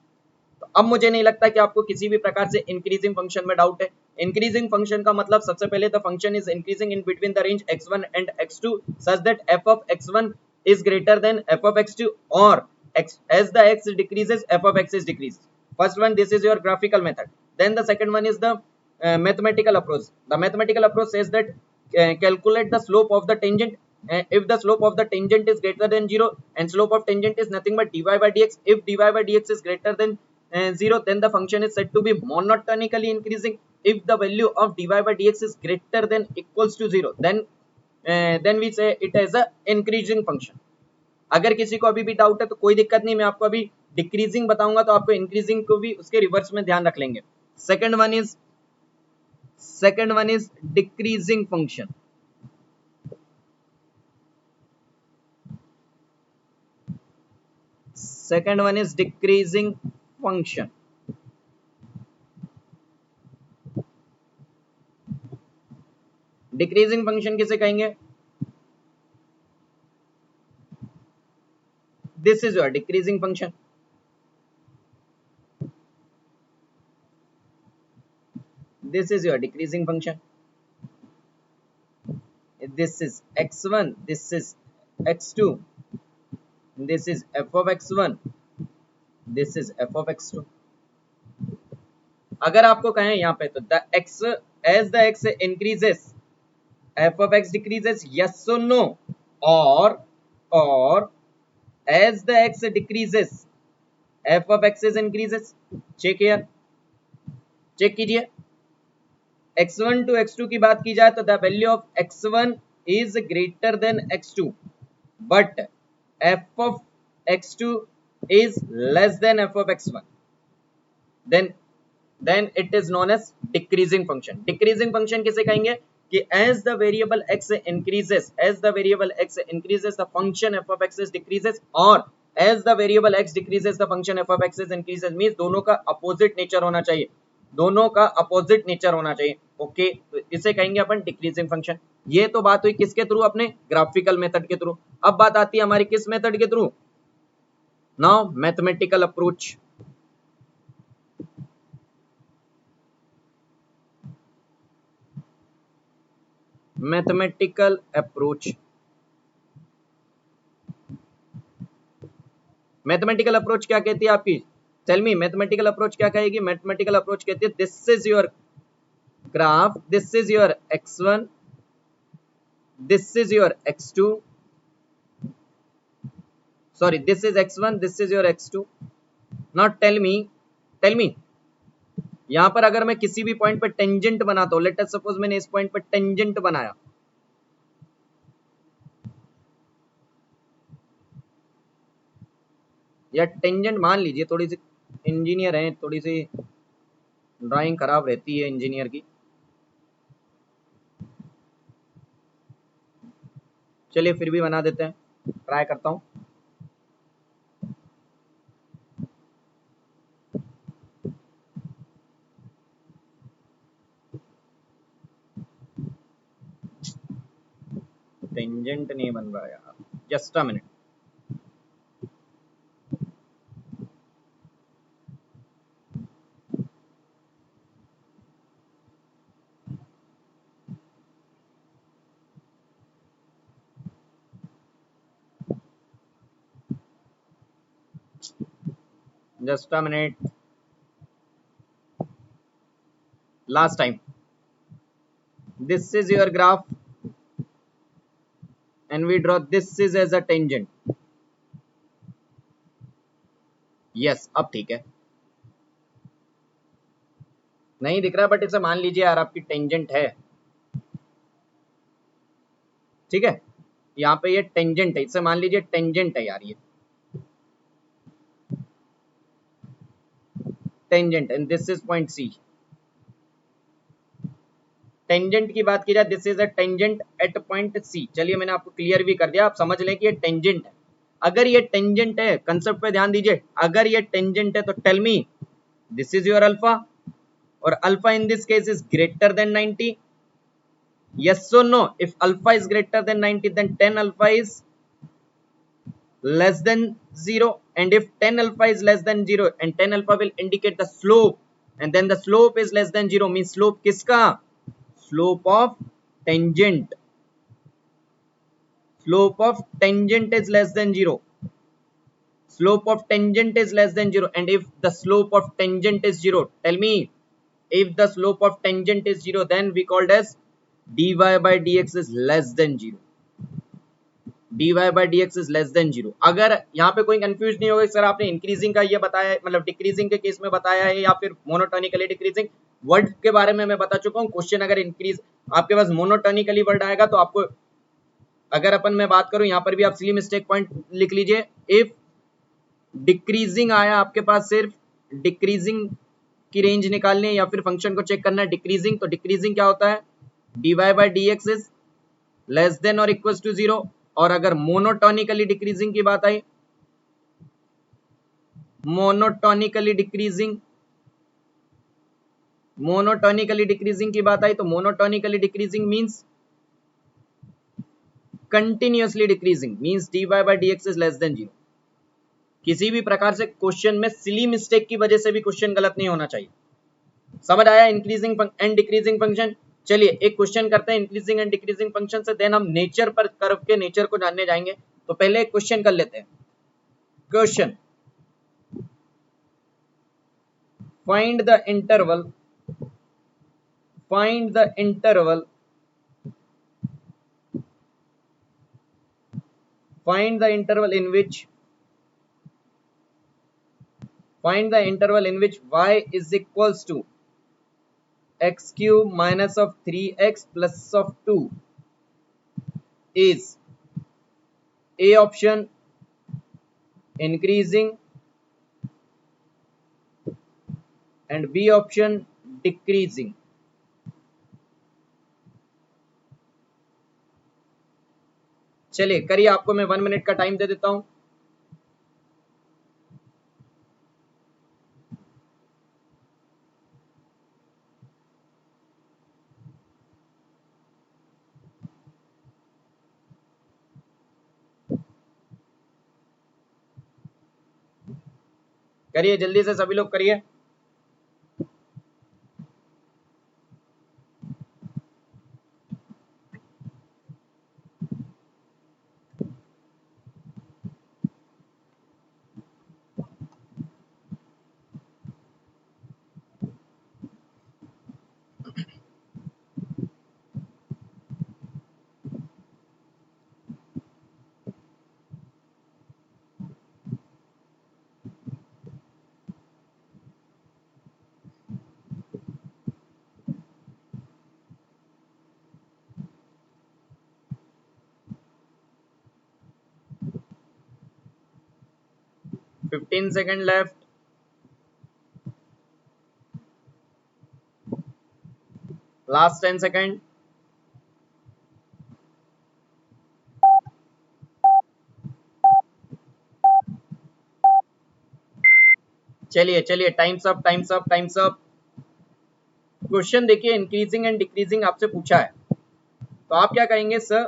तो अब मुझे नहीं लगता कि आपको किसी भी प्रकार से इंक्रीजिंग फंक्शन में डाउट है। इंक्रीजिंग फंक्शन का मतलब सबसे पहले the function is increasing in between the range x1 and x2 such that f of x1 is greater than f of x2 or as the x decreases f of x is decreased. First one, this is your graphical method. Then the second one is the mathematical approach. The mathematical approach says that calculate the slope of the tangent. If the slope of the tangent is greater than 0 and slope of tangent is nothing but dy by dx, if dy by dx is greater than 0, then the function is said to be monotonically increasing. If the value of dy by dx is greater than equals to 0, then we say it as a increasing function. अगर किसी को अभी भी doubt है तो कोई दिक्कत नहीं, मैं आपको अभी डिक्रीजिंग बताऊंगा, तो आपको इंक्रीजिंग को भी उसके रिवर्स में ध्यान रख लेंगे। Second one is decreasing function. Second one is decreasing function. Decreasing function किसे कहेंगे? This is your decreasing function. This is your decreasing function. This is x1, this is x2, this is f of x1, this is f of x2. अगर आपको कहें यहाँ पे, तो the x as the x increases f of x decreases, yes or no, or as the x decreases f of x is increases. Check here, check कीजिए। x1 to x2 की बात की जाए तो the value of x1 is greater than x2, but f of x2 is less than f of x1, then it is known as decreasing function. Decreasing function किसे कहेंगे? कि as the variable x increases, the function f of x is decreases, or as the variable x decreases the function f of x is increases, means दोनों का opposite nature होना चाहिए, दोनों का opposite nature होना चाहिए। ओके, तो इसे कहेंगे अपन डिक्रीजिंग फंक्शन। ये तो बात हुई किसके थ्रू? अपने ग्राफिकल मेथड के थ्रू। अब बात आती है हमारी किस मेथड के through? Now mathematical approach. Mathematical approach, mathematical approach क्या कहती है आपकी? टेल मी, मैथमेटिकल अप्रोच क्या कहेगी? मैथमेटिकल अप्रोच कहती है this is your graph, this is your x1, this is your x2, sorry, this is x1, this is your x2. now tell me यहां पर अगर मैं किसी भी पॉइंट पर टेंजेंट बनाता हूं, लेट अस सपोज मैंने इस पॉइंट पर टेंजेंट बनाया, या टेंजेंट मान लीजिए, थोड़ी सी इंजीनियर है, थोड़ी सी ड्राइंग खराब रहती है इंजीनियर की, चलिए फिर भी बना देते हैं, ट्राई करता हूं। टेंजेंट नहीं बन रहा यार, just a minute. Just a minute, last time, this is your graph and we draw this is as a tangent, yes अब ठीक है, नहीं दिख रहा बट इसे मान लीजिए यार आपकी टेंजेंट है, ठीक है, यहाँ पे ये टेंजेंट है, इसे मान लीजिए टेंजेंट है यार, ये tangent and this is point C. Tangent की बात की जाए, this is a tangent at point C. चलिए मैंने आपको क्लियर भी कर दिया, आप समझ लें कि ये टेंजेंट है। अगर ये टेंजेंट है, कंसेप्ट पे ध्यान दीजिए, अगर ये टेंजेंट है तो tell me this is your alpha, और alpha in this case is greater than 90, yes or no? If alpha is greater than 90, then 10 alpha is less than 0, and if 10 alpha is less than 0 and 10 alpha will indicate the slope, and then the slope is less than 0 means slope किसका, slope of tangent, slope of tangent is less than 0, slope of tangent is less than 0, and if the slope of tangent is 0, tell me, if the slope of tangent is 0, then we called as dy by dx is less than 0, dy by dx is less than 0। अगर यहाँ पे कोई confuse नहीं होगा sir आपने increasing का ये बताया है, मतलब डिक्रीजिंग के केस में बताया है या फिर मोनोटोनिकली डिक्रीजिंग, वर्ड के बारे में मैं बता चुका हूँ। क्वेश्चन अगर इंक्रीज आपके पास मोनोटोनिकली वर्ड आएगा तो आपको, अगर अपन मैं बात करूं यहाँ पर भी आप सिली मिस्टेक पॉइंट लिख लीजिए, इफ डिक्रीजिंग आया आपके पास, सिर्फ डिक्रीजिंग की रेंज निकालनी है या फिर फंक्शन को चेक करना है डिक्रीजिंग, तो डिक्रीजिंग क्या होता है, dy by dx is less than और इक्वल टू 0। और अगर मोनोटोनिकली डिक्रीजिंग की बात आई, मोनोटोनिकली डिक्रीजिंग, मोनोटोनिकली डिक्रीजिंग की बात आई तो monotonically decreasing means continuously decreasing, means dy by dx is less than 0। किसी भी प्रकार से क्वेश्चन में सिली मिस्टेक की वजह से भी क्वेश्चन गलत नहीं होना चाहिए। समझ आया इंक्रीजिंग एंड डिक्रीजिंग फंक्शन। चलिए एक क्वेश्चन करते हैं इंक्रीजिंग एंड डिक्रीजिंग फंक्शन से, देन हम नेचर पर, कर्व के नेचर को जानने जाएंगे। तो पहले एक क्वेश्चन कर लेते हैं। Question, find the interval, find the interval, find the interval in which, find the interval in which y is equals to x cube minus of 3x plus of 2 is a option increasing and b option decreasing। चलिए करिए, आपको मैं 1 minute का time दे देता हूं। करिए जल्दी से सभी लोग करिए। 15 सेकंड लेफ्ट, लास्ट 10 सेकंड। चलिए चलिए, times up times up times up. Question देखिए, इंक्रीजिंग एंड डिक्रीजिंग आपसे पूछा है, तो आप क्या कहेंगे सर?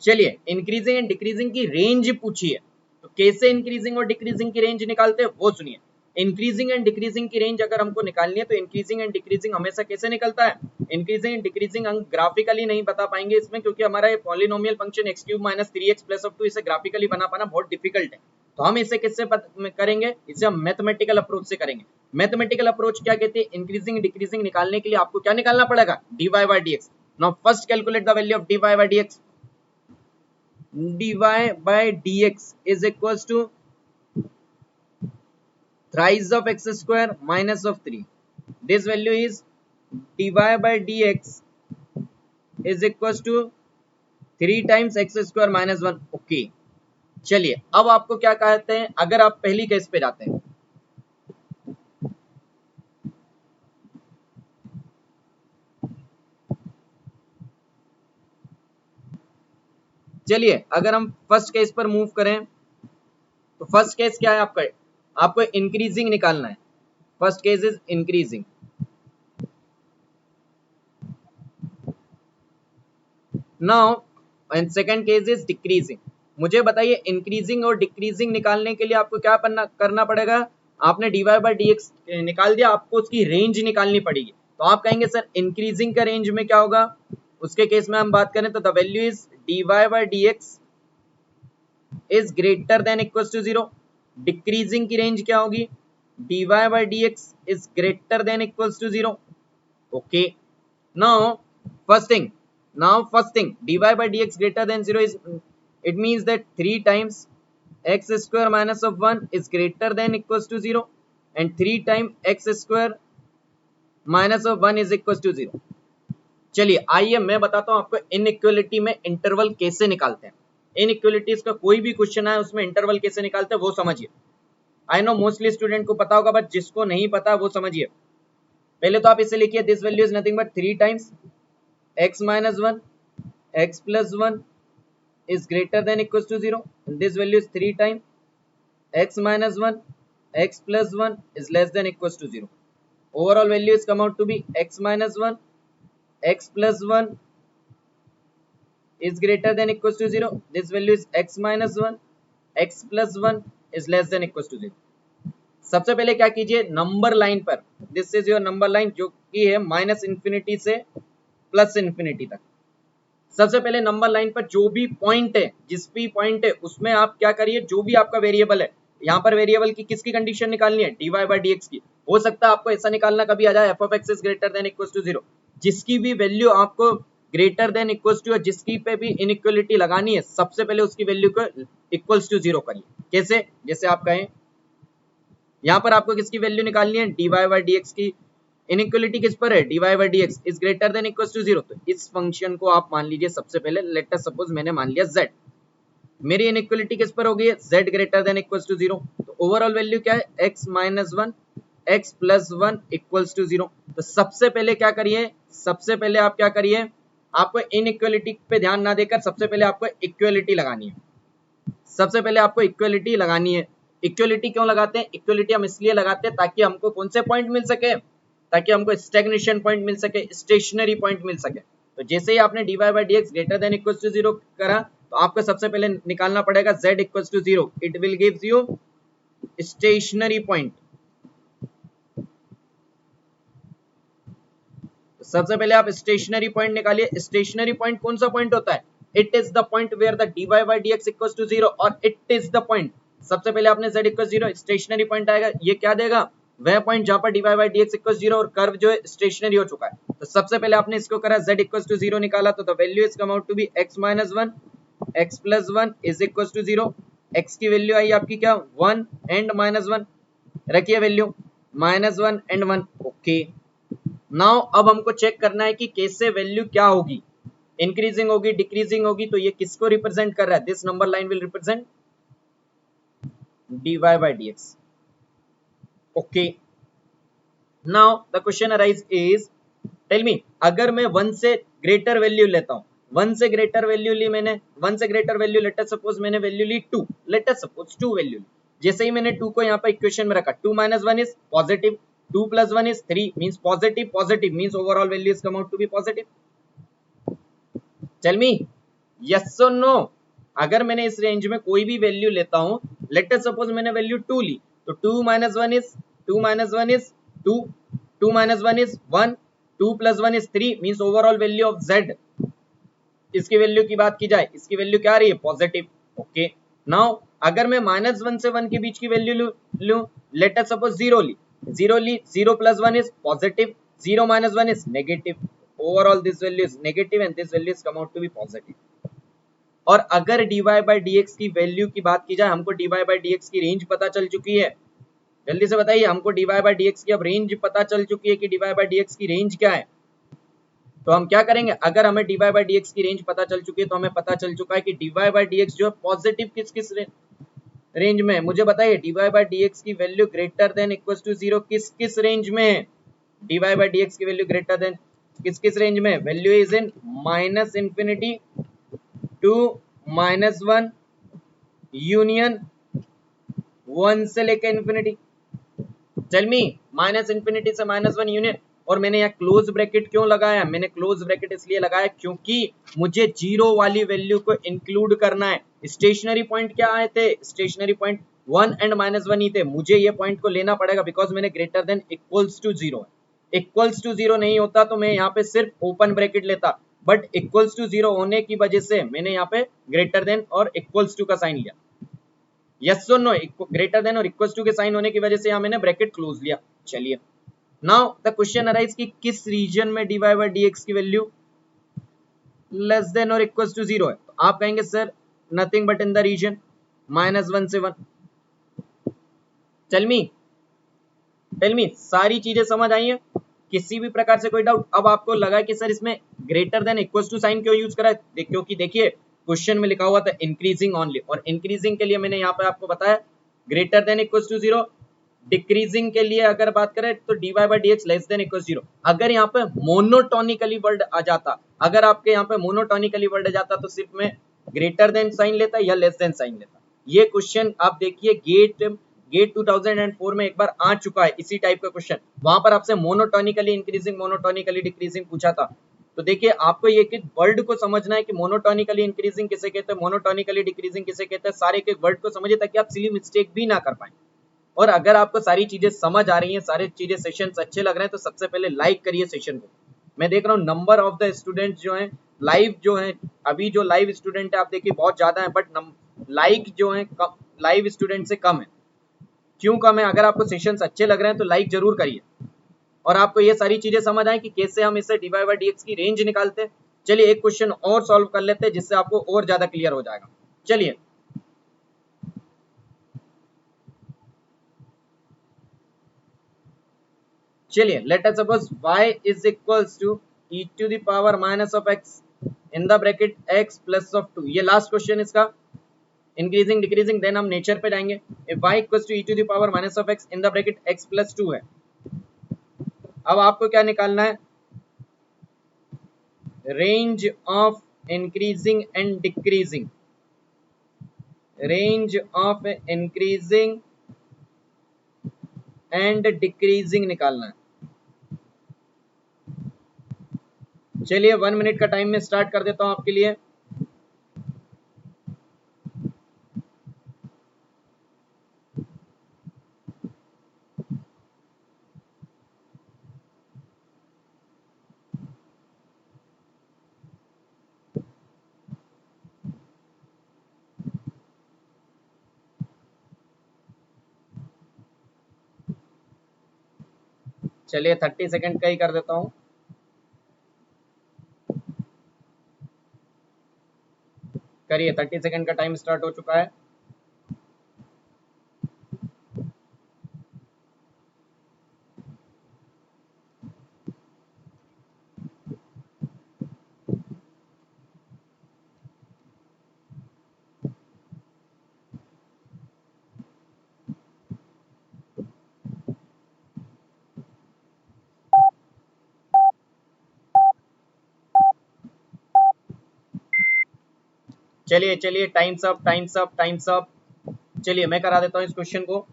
चलिए, इंक्रीजिंग एंड डिक्रीजिंग की रेंज पूछी है, तो कैसे इंक्रीजिंग और डिक्रीजिंग की रेंज निकालते हैं वो सुनिए। इंक्रीजिंग एंड डिक्रीजिंग की रेंज अगर हमको निकालनी है तो इंक्रीजिंग एंड डिक्रीजिंग हमेशा कैसे निकलता है? इंक्रीजिंग एंड डिक्रीजिंग हम ग्राफिकली नहीं बता पाएंगे इसमें, क्योंकि हमारा ये polynomial function x³ minus 3x plus of 2, इसे ग्राफिकली बना पाना बहुत डिफिकल्ट है। तो हम इसे किससे करेंगे? इसे हम मैथमेटिकल अप्रोच से करेंगे। मैथमेटिकल अप्रोच क्या कहते हैं? इंक्रीजिंग डिक्रीजिंग निकालने के लिए आपको क्या निकालना पड़ेगा? dy by dx। Now first calculate the value of dy by dx। dy by dx is equals to thrice of x square minus of 3. This value is dy by dx is equals to 3 times x square minus 1. Okay, चलिए अब आपको क्या कहते हैं, अगर आप पहली case पे जाते हैं, चलिए अगर हम फर्स्ट केस पर मूव करें तो फर्स्ट केस क्या है आपका? आपको इंक्रीजिंग निकालना है। First case is increasing. Now and second case is decreasing. मुझे बताइए, इंक्रीजिंग और डिक्रीजिंग निकालने के लिए आपको क्या करना पड़ेगा? आपने dy by dx निकाल दिया, आपको उसकी रेंज निकालनी पड़ेगी। तो आप कहेंगे सर इंक्रीजिंग का रेंज में क्या होगा? उसके केस में हम बात करें तो the value is dy by dx is greater than equal to 0। Decreasing की रेंज क्या होगी? dy by dx is greater than equal to 0। Okay, now first thing dy by dx greater than 0 is, it means that 3 times x square minus of 1 is greater than equals to 0 and 3 times x square minus of 1 is equals to 0। चलिए आइए मैं बताता हूं आपको inequality में interval कैसे निकालते हैं। इनइक्वालिटीज का कोई भी क्वेश्चन आए उसमें इंटरवल कैसे निकालते हैं वो समझिए। आई नो मोस्टली स्टूडेंट को पता होगा, बट जिसको नहीं पता वो समझिए। पहले तो आप इसे लिखिए, this value is nothing but 3 times x minus 1 x plus 1 is greater than equals to 0, and this value is 3 times x minus 1 x plus 1 is less than equals to 0. Overall value is come out to be x minus 1 x plus 1 is greater than equals to 0. This value is x minus 1 x plus 1 is less than equals to 0. सबसे पहले क्या कीजिए, number line पर, this is your number line जो कि है minus infinity से plus infinity तक। सबसे पहले नंबर लाइन पर जो भी पॉइंट है, जिस भी पॉइंट है उसमें आप क्या करिए, जो भी आपका वेरिएबल है, यहाँ पर वेरिएबल की किसकी कंडीशन निकालनी है? dy by dx की। हो सकता है आपको ऐसा निकालना कभी आ जाए f of x is greater than equals to 0। जिसकी भी वैल्यू आपको ग्रेटर देन इक्वल्स टू, जिसकी पे भी इनइक्वालिटी लगानी है, सबसे पहले उसकी वैल्यू को इक्वल्स टू 0 करिए। कैसे? जैसे आप कहें यहाँ पर आपको किसकी वैल्यू निकालनी है? dy by dx की। इनइक्वालिटी किस पर है? dy by dx is greater than equals to 0। तो इस फंक्शन को आप मान लीजिए सबसे पहले, लेट अस सपोज मैंने मान लिया z। मेरी इनइक्वालिटी किस पर हो गई है? z greater than equals to 0। तो ओवरऑल वैल्यू क्या है? x minus 1 x plus 1 equals to 0। तो सबसे पहले क्या करिए, सबसे पहले आप क्या करिए, आपको इनइक्वालिटी पे ध्यान ना देकर सबसे पहले आपको इक्वालिटी लगानी है। सबसे पहले आपको इक्वालिटी लगानी है। इक्वालिटी क्यों लगाते हैं? इक्वालिटी हम इसलिए लगाते हैं ताकि हमको कौन से पॉइंट मिल सके? ताकि हमको स्टैग्नेशन पॉइंट मिल सके, स्टेशनरी पॉइंट मिल सके। तो जैसे ही आपने dy by dx greater than equals to 0 करा, तो आपको सबसे पहले निकालना पड़ेगा z equals to 0। It will gives you stationary point. सबसे पहले आप स्टेशनरी पॉइंट निकालिए। स्टेशनरी पॉइंट कौन सा पॉइंट होता है? It is the point where the dy by dx equals to 0 और इट इज द पॉइंट। सबसे पहले आपने z इक्वल्स 0, स्टेशनरी पॉइंट आएगा, ये क्या देगा? वह पॉइंट जहां पर dy by dx इक्वल्स 0 और कर्व जो है स्टेशनरी हो चुका है। तो सबसे पहले आपने इसको करा, z इक्वल्स टू 0 निकाला, तो the value is come out to be x minus 1 x plus 1 is equals to 0। x की वैल्यू आई आपकी क्या? 1 एंड माइनस 1। रखिए value minus 1 and 1। Okay, now अब हमको चेक करना है कि कैसे वैल्यू क्या होगी, इंक्रीजिंग होगी, डिक्रीजिंग होगी। तो ये किसको रिप्रेजेंट कर रहा है? This number line will represent dy by dx. Okay, now the question arise is, tell me, अगर मैं 1 से ग्रेटर वैल्यू लेता हूं, 1 से ग्रेटर वैल्यू ली मैंने, 1 से greater value late us suppose मैंने वैल्यू ली 2, लेट अस सपोज 2 वैल्यू ली, जैसे ही मैंने 2 को यहाँ पे इक्वेशन में रखा, 2 - 1 is positive, 2 + 1 is 3 means positive, positive means overall value is come out to be positive. Tell me yes और नो. अगर मैंने इस रेंज में कोई भी वैल्यू लेता हूं, लेट अस सपोज मैंने वैल्यू 2 ली, तो 2 - 1 is 2 - 1 is 2, 2 - 1 is 1, 2 + 1 is 3 means overall value of z, इसकी वैल्यू की बात की जाए, इसकी वैल्यू क्या आ रही है, पॉजिटिव. ओके, नाउ अगर मैं -1 से 1 के बीच की वैल्यू लूं, लेट अस सपोज 0 ली, 0 + 1 is positive, 0 - 1 is negative, overall this value is negative and this value is come out to be positive. और अगर dy by dx की वैल्यू की बात की जाए, हमको dy by dx की रेंज पता चल चुकी है, जल्दी से बताइए, हमको dy by dx की अब रेंज पता चल चुकी है कि dy by dx की रेंज क्या है. तो हम क्या करेंगे, अगर हमें dy by dx की रेंज पता चल चुकी है, तो हमें पता चल चुका है कि dy by dx जो है पॉजिटिव किस किस रेंज में है, मुझे बताइए dy by dx की value greater than equal to 0 किस किस रेंज में है, dy by dx की वैल्यू ग्रेटर देन किस किस रेंज में, value is in -infinity to -1 union 1 से लेकर इंफिनिटी. टेल मी, -इंफिनिटी से -1 यूनियन. और मैंने यहाँ क्लोज ब्रैकेट क्यों लगाया, मैंने क्लोज ब्रैकेट इसलिए लगाया क्योंकि मुझे 0 वाली वैल्यू को इंक्लूड करना है. स्टेशनरी पॉइंट क्या आए थे, स्टेशनरी पॉइंट 1 एंड -1 ही थे, मुझे ये पॉइंट को लेना पड़ेगा बिकॉज मैंने ग्रेटर देन इक्वल्स टू 0 है. इक्वल्स टू 0 नहीं होता तो मैं यहाँ पे सिर्फ ओपन ब्रैकेट लेता, बट इक्वल्स टू 0 होने की वजह से मैंने यहाँ पे ग्रेटर देन और इक्वल्स टू का साइन लिया. यस और नो, ग्रेटर देन और इक्वल टू के साइन होने की वजह से यहाँ मैंने ब्रैकेट क्लोज लिया. चलिए, नाउ द क्वेश्चन अराइज कि किस रीजन में dy by dx की वैल्यू लेस देन और इक्वल टू 0 है. तो आप कहेंगे sir nothing but in the region -1 से 1. टेल मी सारी चीजें समझ आई है, किसी भी प्रकार से कोई डाउट. अब आपको लगा कि सर इसमें greater than equal to sign क्यों यूज करा है, क्योंकि देखिए क्वेश्चन में लिखा हुआ था इंक्रीजिंग ओनली, और इंक्रीजिंग के लिए मैंने यहाँ पे आपको बताया greater than equal to 0, decreasing के लिए अगर बात करें तो dy by dx less than equal 0. अगर यहाँ पे मोनोटोनिकली वर्ड आ जाता, अगर आपके यहाँ पे मोनोटोनिकली वर्ड आ जाता तो सिर्फ मैं ग्रेटर देन साइन लेता या लेस देन साइन लेता. ये क्वेश्चन आप देखिए गेट 2004 में एक बार आ चुका है इसी टाइप का क्वेश्चन, वहां पर आपसे मोनोटोनिकली इंक्रीजिंग मोनोटोनिकली डिक्रीजिंग पूछा था. तो देखिए आपको ये कि वर्ड को समझना है कि मोनोटोनिकली इंक्रीजिंग किसे कहते हैं, मोनोटोनिकली डिक्रीजिंग किसे कहते हैं, सारे के वर्ड को समझिए ताकि आप सिली मिस्टेक भी ना कर पाए. और अगर आपको सारी चीजें समझ आ रही हैं, सारी चीजें सेशंस अच्छे लग रहे हैं, तो सबसे पहले लाइक करिए सेशन को. मैं देख रहा हूँ नंबर ऑफ द स्टूडेंट्स जो हैं लाइव, जो हैं अभी जो लाइव स्टूडेंट है आप देखिए बहुत ज्यादा है, बट लाइक जो है लाइव स्टूडेंट से कम है. क्यों कम है, अगर आपको सेशंस अच्छे लग रहे हैं तो लाइक जरूर करिए, और आपको ये सारी चीजें समझ आए कि कैसे हम इससे dy by dx की रेंज निकालते हैं. चलिए एक क्वेश्चन और सॉल्व कर लेते हैं जिससे आपको और ज्यादा क्लियर हो जाएगा. चलिए let us suppose y is equals to e to the power minus of x in the bracket x plus of 2. ये लास्ट क्वेश्चन इसका इंक्रीजिंग डिक्रीजिंग, देन हम नेचर पे जाएंगे. If y equals to e to the power minus of x in the bracket x plus 2 है. अब आपको क्या निकालना है, range of increasing and decreasing, range of increasing and decreasing निकालना है. चलिए 1 मिनट का टाइम में स्टार्ट कर देता हूं आपके लिए. चलिए 30 सेकंड का ही कर देता हूं. करिए, 30 सेकंड का टाइम स्टार्ट हो चुका है. चलिए चलिए, times up times up times up. चलिए मैं करा देता हूँ इस क्वेश्चन को।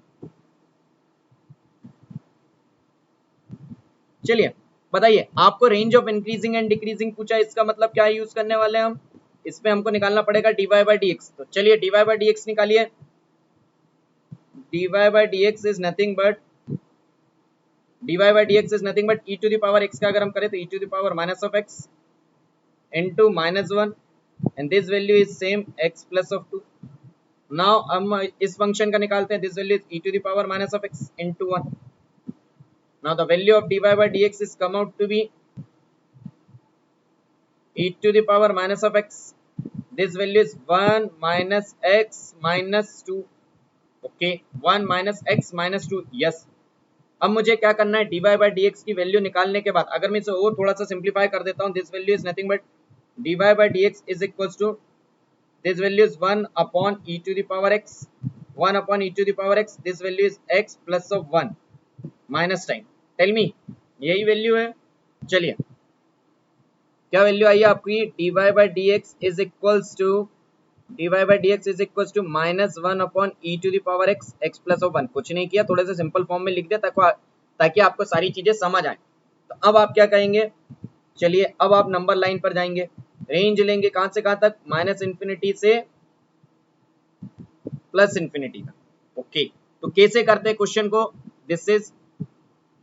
चलिए बताइए, आपको range of increasing and decreasing पूछा, इसका मतलब क्या यूज करने वाले हैं हम? इसमें हमको निकालना पड़ेगा dy बाई डी एक्स। तो चलिए dy बाई डी एक्स निकालिए। dy by d x is nothing but dy by d x is nothing but e to the power x का अगर हम करें तो e to the power minus of x into -1 and this value is same x plus of 2. Now हम इस function का निकालते हैं, this value is e to the power minus of x into 1. Now the value of dy by dx is come out to be e to the power minus of x. This value is 1 minus x minus 2. Okay, 1 minus x minus 2. Yes. अब मुझे क्या करना है, dy by dx की value निकालने के बाद अगर मैं इसे और थोड़ा सा सिंप्लीफाई कर देता हूँ, this value is nothing but dy by dx is equals to this value is 1 upon e to the power x, 1 upon e to the power x, this value is x plus of 1 minus time. Tell me, यही value है। चलिए क्या value आई है आपकी, dy by dx is equals to dy by dx is equals to minus 1 upon e to the power x, x plus of 1। कुछ नहीं किया, थोड़े से सिंपल फॉर्म में लिख दिया ताकि आपको सारी चीजें समझ आए। तो अब आप क्या कहेंगे, चलिए अब आप नंबर लाइन पर जाएंगे, रेंज लेंगे कहां से कहां तक, माइनस इन्फिनिटी से प्लस इन्फिनिटी तक। ओके, तो कैसे करते हैं क्वेश्चन को, this is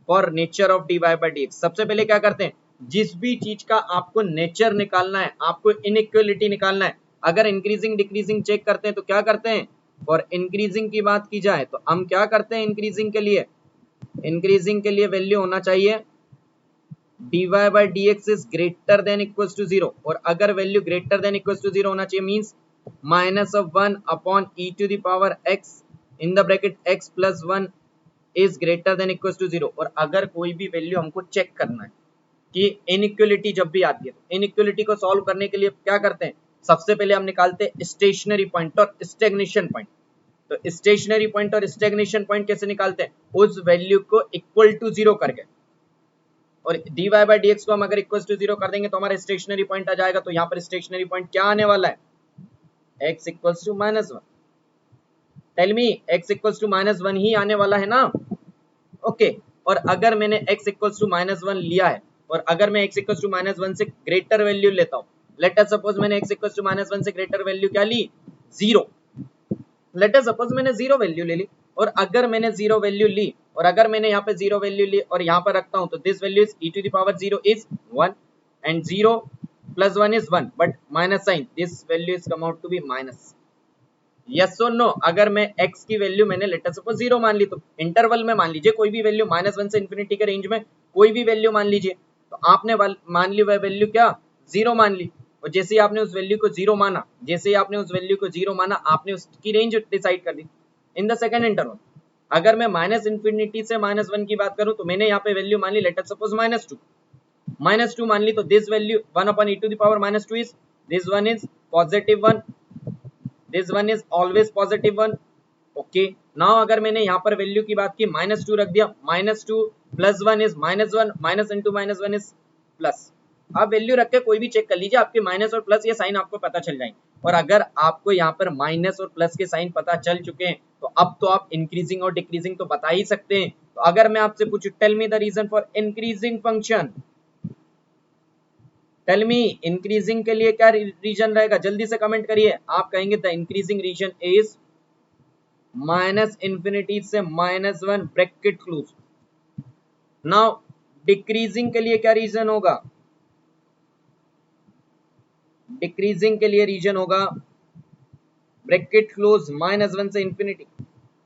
for nature of dy by d x. सबसे पहले क्या करते हैं, जिस भी चीज का आपको नेचर निकालना है, आपको इनइक्वालिटी निकालना है, अगर इंक्रीजिंग डिक्रीजिंग चेक करते हैं तो क्या करते हैं, और इंक्रीजिंग की बात की जाए तो हम क्या करते हैं, इंक्रीजिंग के लिए वैल्यू होना चाहिए dy by dx is greater than equals to 0, और अगर वैल्यू ग्रेटर देन इक्वल्स टू 0 होना चाहिए means minus of 1 upon e to the power x in the bracket x plus 1 is greater than equals to 0। और अगर कोई भी value हमको चेक करना है कि इनइक्वालिटी जब भी आती है तो इनइक्वालिटी को सॉल्व करने के लिए क्या करते हैं, सबसे पहले हम निकालते हैं स्टेशनरी पॉइंट और स्टेग्नेशन पॉइंट। तो स्टेशनरी पॉइंट और स्टेग्नेशन पॉइंट कैसे निकालते हैं, उस वैल्यू को इक्वल टू 0 करके, और dy by dx को हम अगर इक्वल टू 0 कर देंगे तो हमारा स्टेशनरी पॉइंट आ जाएगा। तो यहाँ पर स्टेशनरी पॉइंट क्या आने वाला है, x equals to -1। Tell me, x equals to -1 ही आने वाला है ना। ओके, और अगर मैंने x इक्वल्स टू -1 लिया है और अगर मैं x इक्वल्स टू -1 से ग्रेटर वैल्यू लेता हूँ, लेट अस सपोज मैंने x इक्वल्स टू -1 से ग्रेटर वैल्यू क्या ली, 0। लेट अस सपोज मैंने 0 वैल्यू ले ली, और अगर मैंने 0 वैल्यू ली और अगर मैंने यहाँ पे 0 वैल्यू ली और यहाँ पर रखता हूँ, तो this value is e to the power 0 is 1 and 0 plus 1 is 1, but minus sign, this value is come out to be minus. Yes और नो, अगर मैं x की वैल्यू मैंने लेट अस सपोज 0 मान ली, तो इंटरवल में मान लीजिए कोई भी वैल्यू -1 से इन्फिनिटी के रेंज में कोई भी वैल्यू मान लीजिए, तो आपने मान ली वह वैल्यू क्या, 0 मान ली, और जैसे ही आपने उस वैल्यू को 0 माना, आपने उसकी रेंज डिसाइड कर दी इन द सेकंड इंटरवल। अगर मैं माइनस इन्फिनिटी से -1 की बात करूं तो मैंने यहाँ पे वैल्यू मान ली लेट अस सपोज -2 मान ली, तो this value 1 upon e to the power -2 is, this one is positive 1, this one is always positive 1। Okay, now अगर मैंने यहाँ पर वैल्यू की बात की -2 रख दिया, -2 plus 1 is -1, minus into -1 is plus. आप वैल्यू रख के कोई भी चेक कर लीजिए, आपके माइनस और प्लस ये साइन आपको पता चल जाएंगे। और अगर आपको यहाँ पर माइनस और प्लस के साइन पता चल चुके हैं तो अब तो आप इंक्रीजिंग और डिक्रीजिंग तो बता ही सकते हैं। तो अगर मैं आपसे पूछूं, tell me the reason for increasing function, tell me increasing के लिए क्या रीजन रहेगा, जल्दी से कमेंट करिए। आप कहेंगे the increasing region is minus infinity से -1 ब्रैकेट क्लोज। नाउ डिक्रीजिंग के लिए क्या रीजन होगा, डिक्रीजिंग के लिए रीजन होगा ब्रैकेट क्लोज -1 से इन्फिनिटी।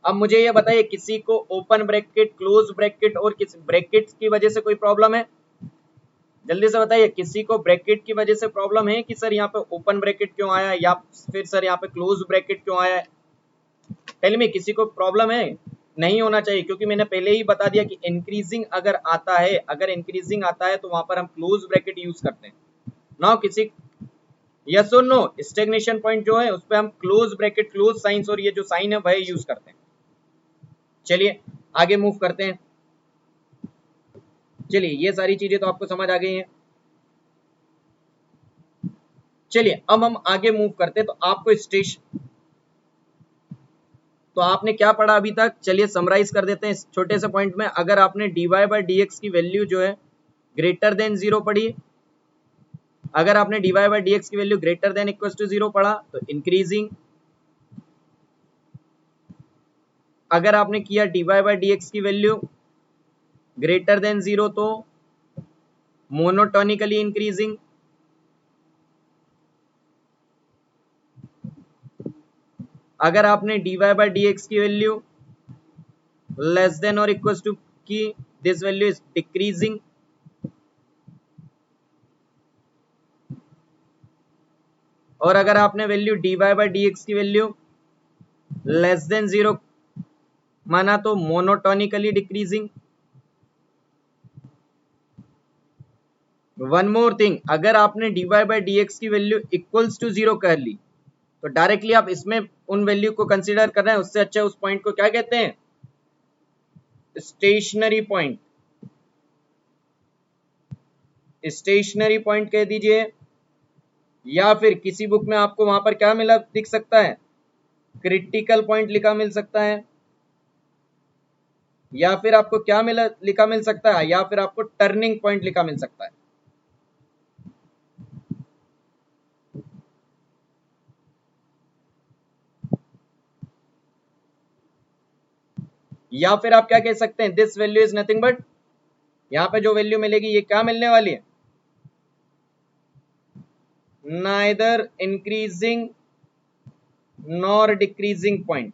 अब मुझे ये बताइए, किसी को ओपन ब्रैकेट, क्लोज ब्रैकेट और किस ब्रैकेट की वजह से कोई प्रॉब्लम है, जल्दी से बताइए। किसी को ब्रैकेट की वजह से प्रॉब्लम है कि सर यहाँ पे ओपन ब्रैकेट क्यों आया, या फिर सर यहाँ पे क्लोज ब्रैकेट क्यों आया है, टेल मी, किसी को प्रॉब्लम है? नहीं होना चाहिए, क्योंकि मैंने पहले ही बता दिया कि इंक्रीजिंग अगर आता है, तो वहां पर हम क्लोज ब्रैकेट यूज करते हैं। नाउ किसी, यस और नो, स्टेग्नेशन पॉइंट जो है उस पर हम क्लोज ब्रैकेट, क्लोज साइंस और ये जो साइन है वह यूज करते हैं। चलिए आगे मूव करते हैं। चलिए ये सारी चीजें तो आपको समझ आ गई हैं। चलिए अब हम आगे मूव करते हैं। तो आपको स्टेशन, तो आपने क्या पढ़ा अभी तक, चलिए समराइज कर देते हैं इस छोटे से पॉइंट में। अगर आपने dy बाई dx की वैल्यू जो है ग्रेटर देन 0 पढ़ी, अगर आपने dy बाई dx की value greater than equal to 0 पढ़ा तो इंक्रीजिंग, अगर आपने किया dy बाई dx की वैल्यू ग्रेटर देन 0 तो मोनोटोनिकली इंक्रीजिंग, अगर आपने dy बाई dx की वैल्यू लेस देन और इक्वल टू की, दिस वैल्यू इज डिक्रीजिंग, और अगर आपने वैल्यू dy बाई dx की वैल्यू लेस देन 0 माना तो monotonically decreasing. One more thing, अगर आपने dy बाई dx की वैल्यू इक्वल्स टू 0 कर ली तो डायरेक्टली आप इसमें उन वैल्यू को कंसीडर कर रहे हैं, उससे अच्छा उस पॉइंट को क्या कहते हैं, स्टेशनरी पॉइंट, स्टेशनरी पॉइंट कह दीजिए। या फिर किसी बुक में आपको वहां पर क्या मिला दिख सकता है, क्रिटिकल पॉइंट लिखा मिल सकता है, या फिर आपको क्या मिला लिखा मिल सकता है, या फिर आपको टर्निंग पॉइंट लिखा मिल सकता है। या फिर आप क्या कह सकते हैं, this value is nothing but, यहां पे जो वैल्यू मिलेगी ये क्या मिलने वाली है, neither increasing nor decreasing point.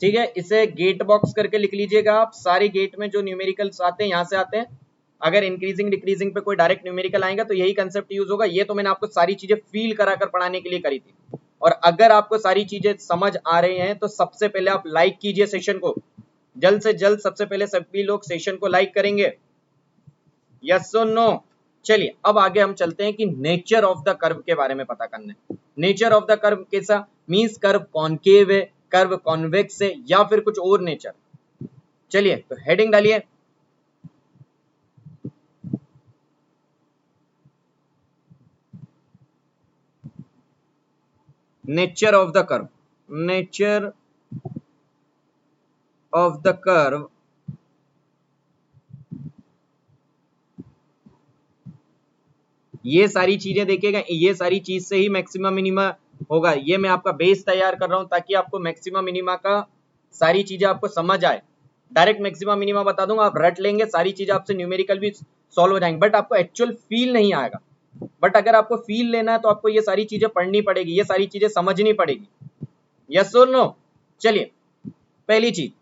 ठीक है, इसे गेट बॉक्स करके लिख लीजिएगा आप। सारी गेट में जो न्यूमेरिकल्स आते हैं यहां से आते हैं। अगर इंक्रीजिंग डिक्रीजिंग पे कोई डायरेक्ट न्यूमेरिकल आएगा तो यही कंसेप्ट यूज होगा। ये तो मैंने आपको सारी चीजें फील कराकर पढ़ाने के लिए करी थी। और अगर आपको सारी चीजें समझ आ रही हैं तो सबसे पहले आप लाइक कीजिए सेशन को, जल्द से जल्द। सबसे पहले सभी लोग सेशन को लाइक करेंगे, यस और नो। चलिए अब आगे हम चलते हैं कि नेचर ऑफ द कर्व के बारे में पता करना है। नेचर ऑफ द कर्व कैसा, मींस कर्व कॉनकेव है, कर्व कॉन्वेक्स है, या फिर कुछ और नेचर। चलिए तो हेडिंग डालिए, nature of the curve. Nature of the curve ये सारी चीजें देखिएगा, ये सारी चीज से ही मैक्सिमम मिनिमा होगा। ये मैं आपका बेस तैयार कर रहा हूं ताकि आपको मैक्सिमम मिनिमा का सारी चीजें आपको समझ आए। डायरेक्ट मैक्सिमम मिनिमा बता दूंगा, आप रट लेंगे, सारी चीजें आपसे न्यूमेरिकल भी सॉल्व हो जाएंगे, बट आपको एक्चुअल फील नहीं आएगा। बट अगर आपको फील लेना है तो आपको ये सारी चीजें पढ़नी पड़ेगी, ये सारी चीजें समझनी पड़ेगी, यस और नो। चलिए पहली चीज,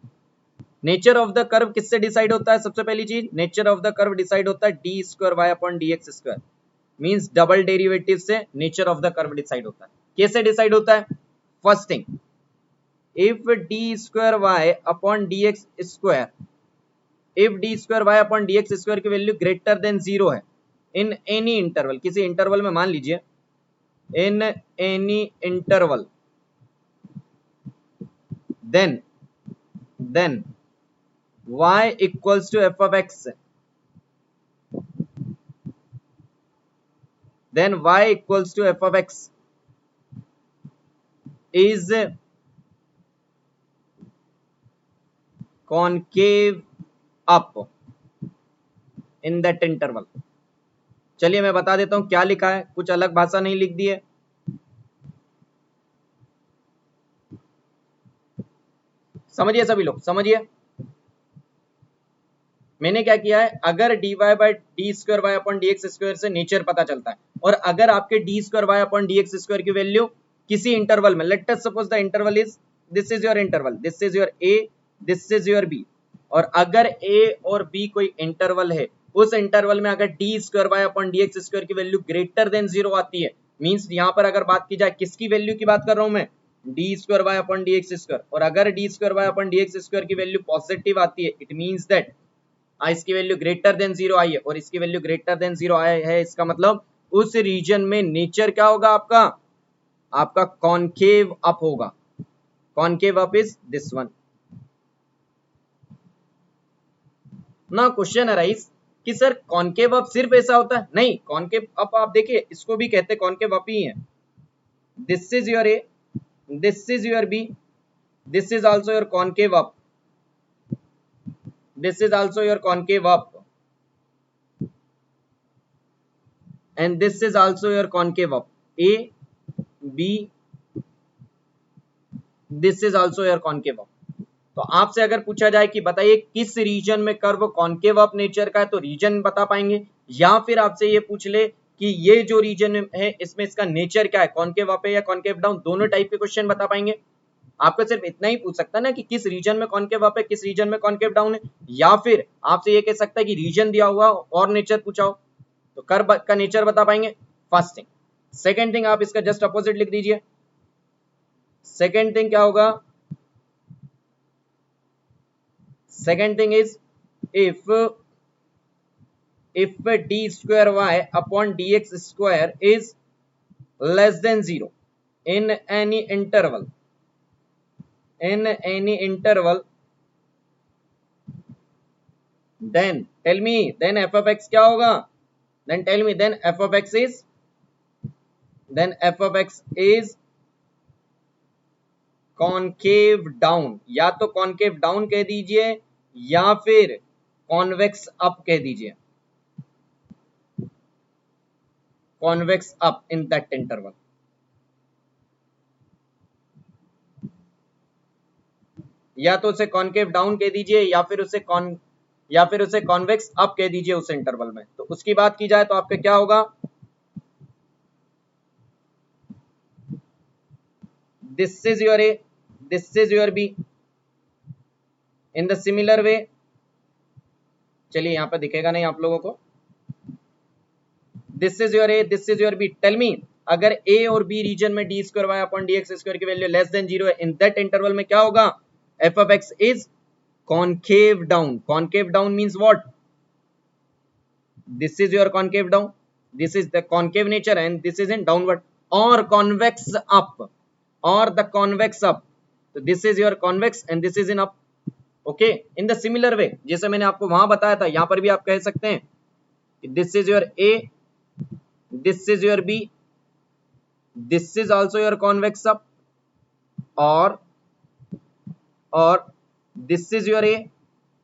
नेचर ऑफ द कर्व किससे डिसाइड होता है, सबसे पहली चीज nature of the curve decide होता है d square y upon d x square, means double derivative से nature of the curve decide होता है। कैसे डिसाइड होता है, first thing, if d square y upon d x square, if d square y upon d x square की value greater than 0 है in any interval, किसी interval में मान लीजिए, in any interval, then y equals to f of x, then y equals to f of x is concave up in that interval। चलिए मैं बता देता हूं क्या लिखा है, कुछ अलग भाषा नहीं लिख दी है। समझिए सभी लोग, समझिए मैंने क्या किया है, अगर dy by d square y upon d x square से नेचर पता चलता है, और अगर आपके d square y upon d x square की वैल्यू किसी इंटरवल में, let us suppose the interval is, this is your interval, this is your A, this is your b, और अगर ए और बी कोई इंटरवल है, उस इंटरवल में अगर d square y upon d x square की वैल्यू ग्रेटर देन 0 आती है, मींस यहां पर अगर बात की जाए किसकी वैल्यू की बात कर रहा हूं मैं, d square y upon d x square, और अगर d square y upon d x square की वैल्यू पॉजिटिव आती है, इट मींस दैट इसकी वैल्यू ग्रेटर देन 0 आई है, और इसकी वैल्यू ग्रेटर देन 0 आया है, इसका मतलब उस रीजन में नेचर क्या होगा आपका, आपका कॉनकेव अप होगा। Concave up is this one. ना क्वेश्चन अराइज, कि सर कॉन्केव अप सिर्फ ऐसा होता है, नहीं, कॉन्केव अप आप देखिए इसको भी कहते हैं कॉन्केव अप ही है। This is your A, this is your B, this is also your concave up, this is also your concave up, and this is also your concave up, A, B, this is also your concave up। तो आपसे अगर पूछा जाए कि बताइए किस reason में curve concave up nature का है, तो रीजन बता पाएंगे, या फिर आपसे ये पूछ ले कि ये जो रीजन है इसमें इसका नेचर क्या है, कॉन्केव अप है या कॉन्केव डाउन, दोनों टाइप के क्वेश्चन बता पाएंगे। आपको सिर्फ इतना ही पूछ सकता है ना कि किस रीजन में कॉन्केव अप है, किस रीजन में कॉन्केव डाउन है, या फिर आपसे ये कह सकता है कि रीजन दिया हुआ और नेचर पूछा हो तो कर्व का नेचर बता पाएंगे, फर्स्ट थिंग। सेकेंड थिंग आप इसका जस्ट अपोजिट लिख दीजिए। सेकेंड थिंग क्या होगा, second thing is if d square y upon dx square is less than 0 in any interval, then tell me then f of x क्या होगा, then tell me then f of x is concave down, या तो concave down कह दीजिए या फिर convex up कह दीजिए, convex up in that interval. या तो उसे कॉन्केव डाउन कह दीजिए या फिर उसे कॉन्वेक्स अप कह दीजिए उस इंटरवल में। तो उसकी बात की जाए तो आपका क्या होगा, this is your A, this is your B। in the similar way, चलिए यहां पर दिखेगा नहीं आप लोगों को, this is your A, this is your B। tell me अगर A और B रीजन में d square y upon dx square की वैल्यू लेस देन 0 है, इन दैट इंटरवल में क्या होगा, f of x is concave down। concave down means what, this is your concave down, this is the concave nature and this is in downward, or convex up, or the convex up, so this is your convex and this is in up। Okay, in the similar way, जैसे मैंने आपको वहां बताया था, यहां पर भी आप कह सकते हैं कि this is your A, this is your B, this is also your convex up, और this is your A,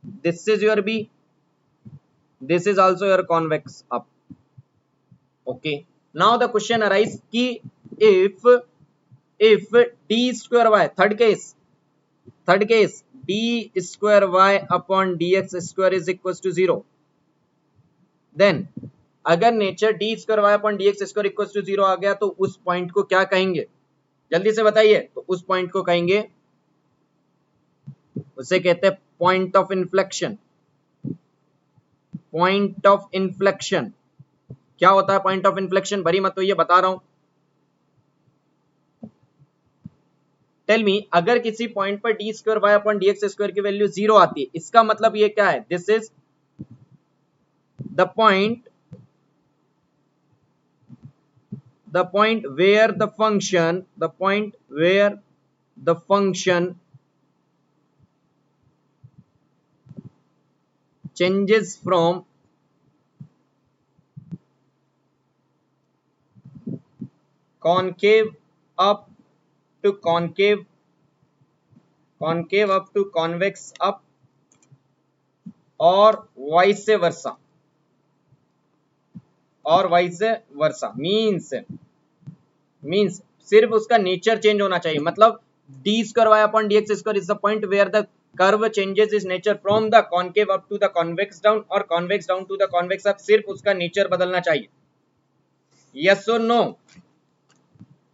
this is your B, this is also your convex up. Okay, now the question arise कि if d square y, third case d square y upon dx square is equals to 0, then अगर nature d square y upon dx square equals to 0 आ गया तो उस point को क्या कहेंगे, जल्दी से बताइए। तो उस पॉइंट को कहेंगे, उसे कहते हैं point of inflection. Point of inflection क्या होता है, पॉइंट ऑफ इन्फ्लेक्शन भरी मत तो ये बता रहा हूं। टेल मी अगर किसी पॉइंट पर d square y upon d x square की वैल्यू 0 आती है, इसका मतलब ये क्या है, this is the point where the function changes from concave up to concave up to convex up, और वाइस वर्सा, मीन्स सिर्फ उसका नेचर चेंज होना चाहिए। मतलब d square y upon d x square is the point where the curve changes is nature from the concave up to the convex down और convex down to the convex up, सिर्फ उसका nature बदलना चाहिए। Yes और no,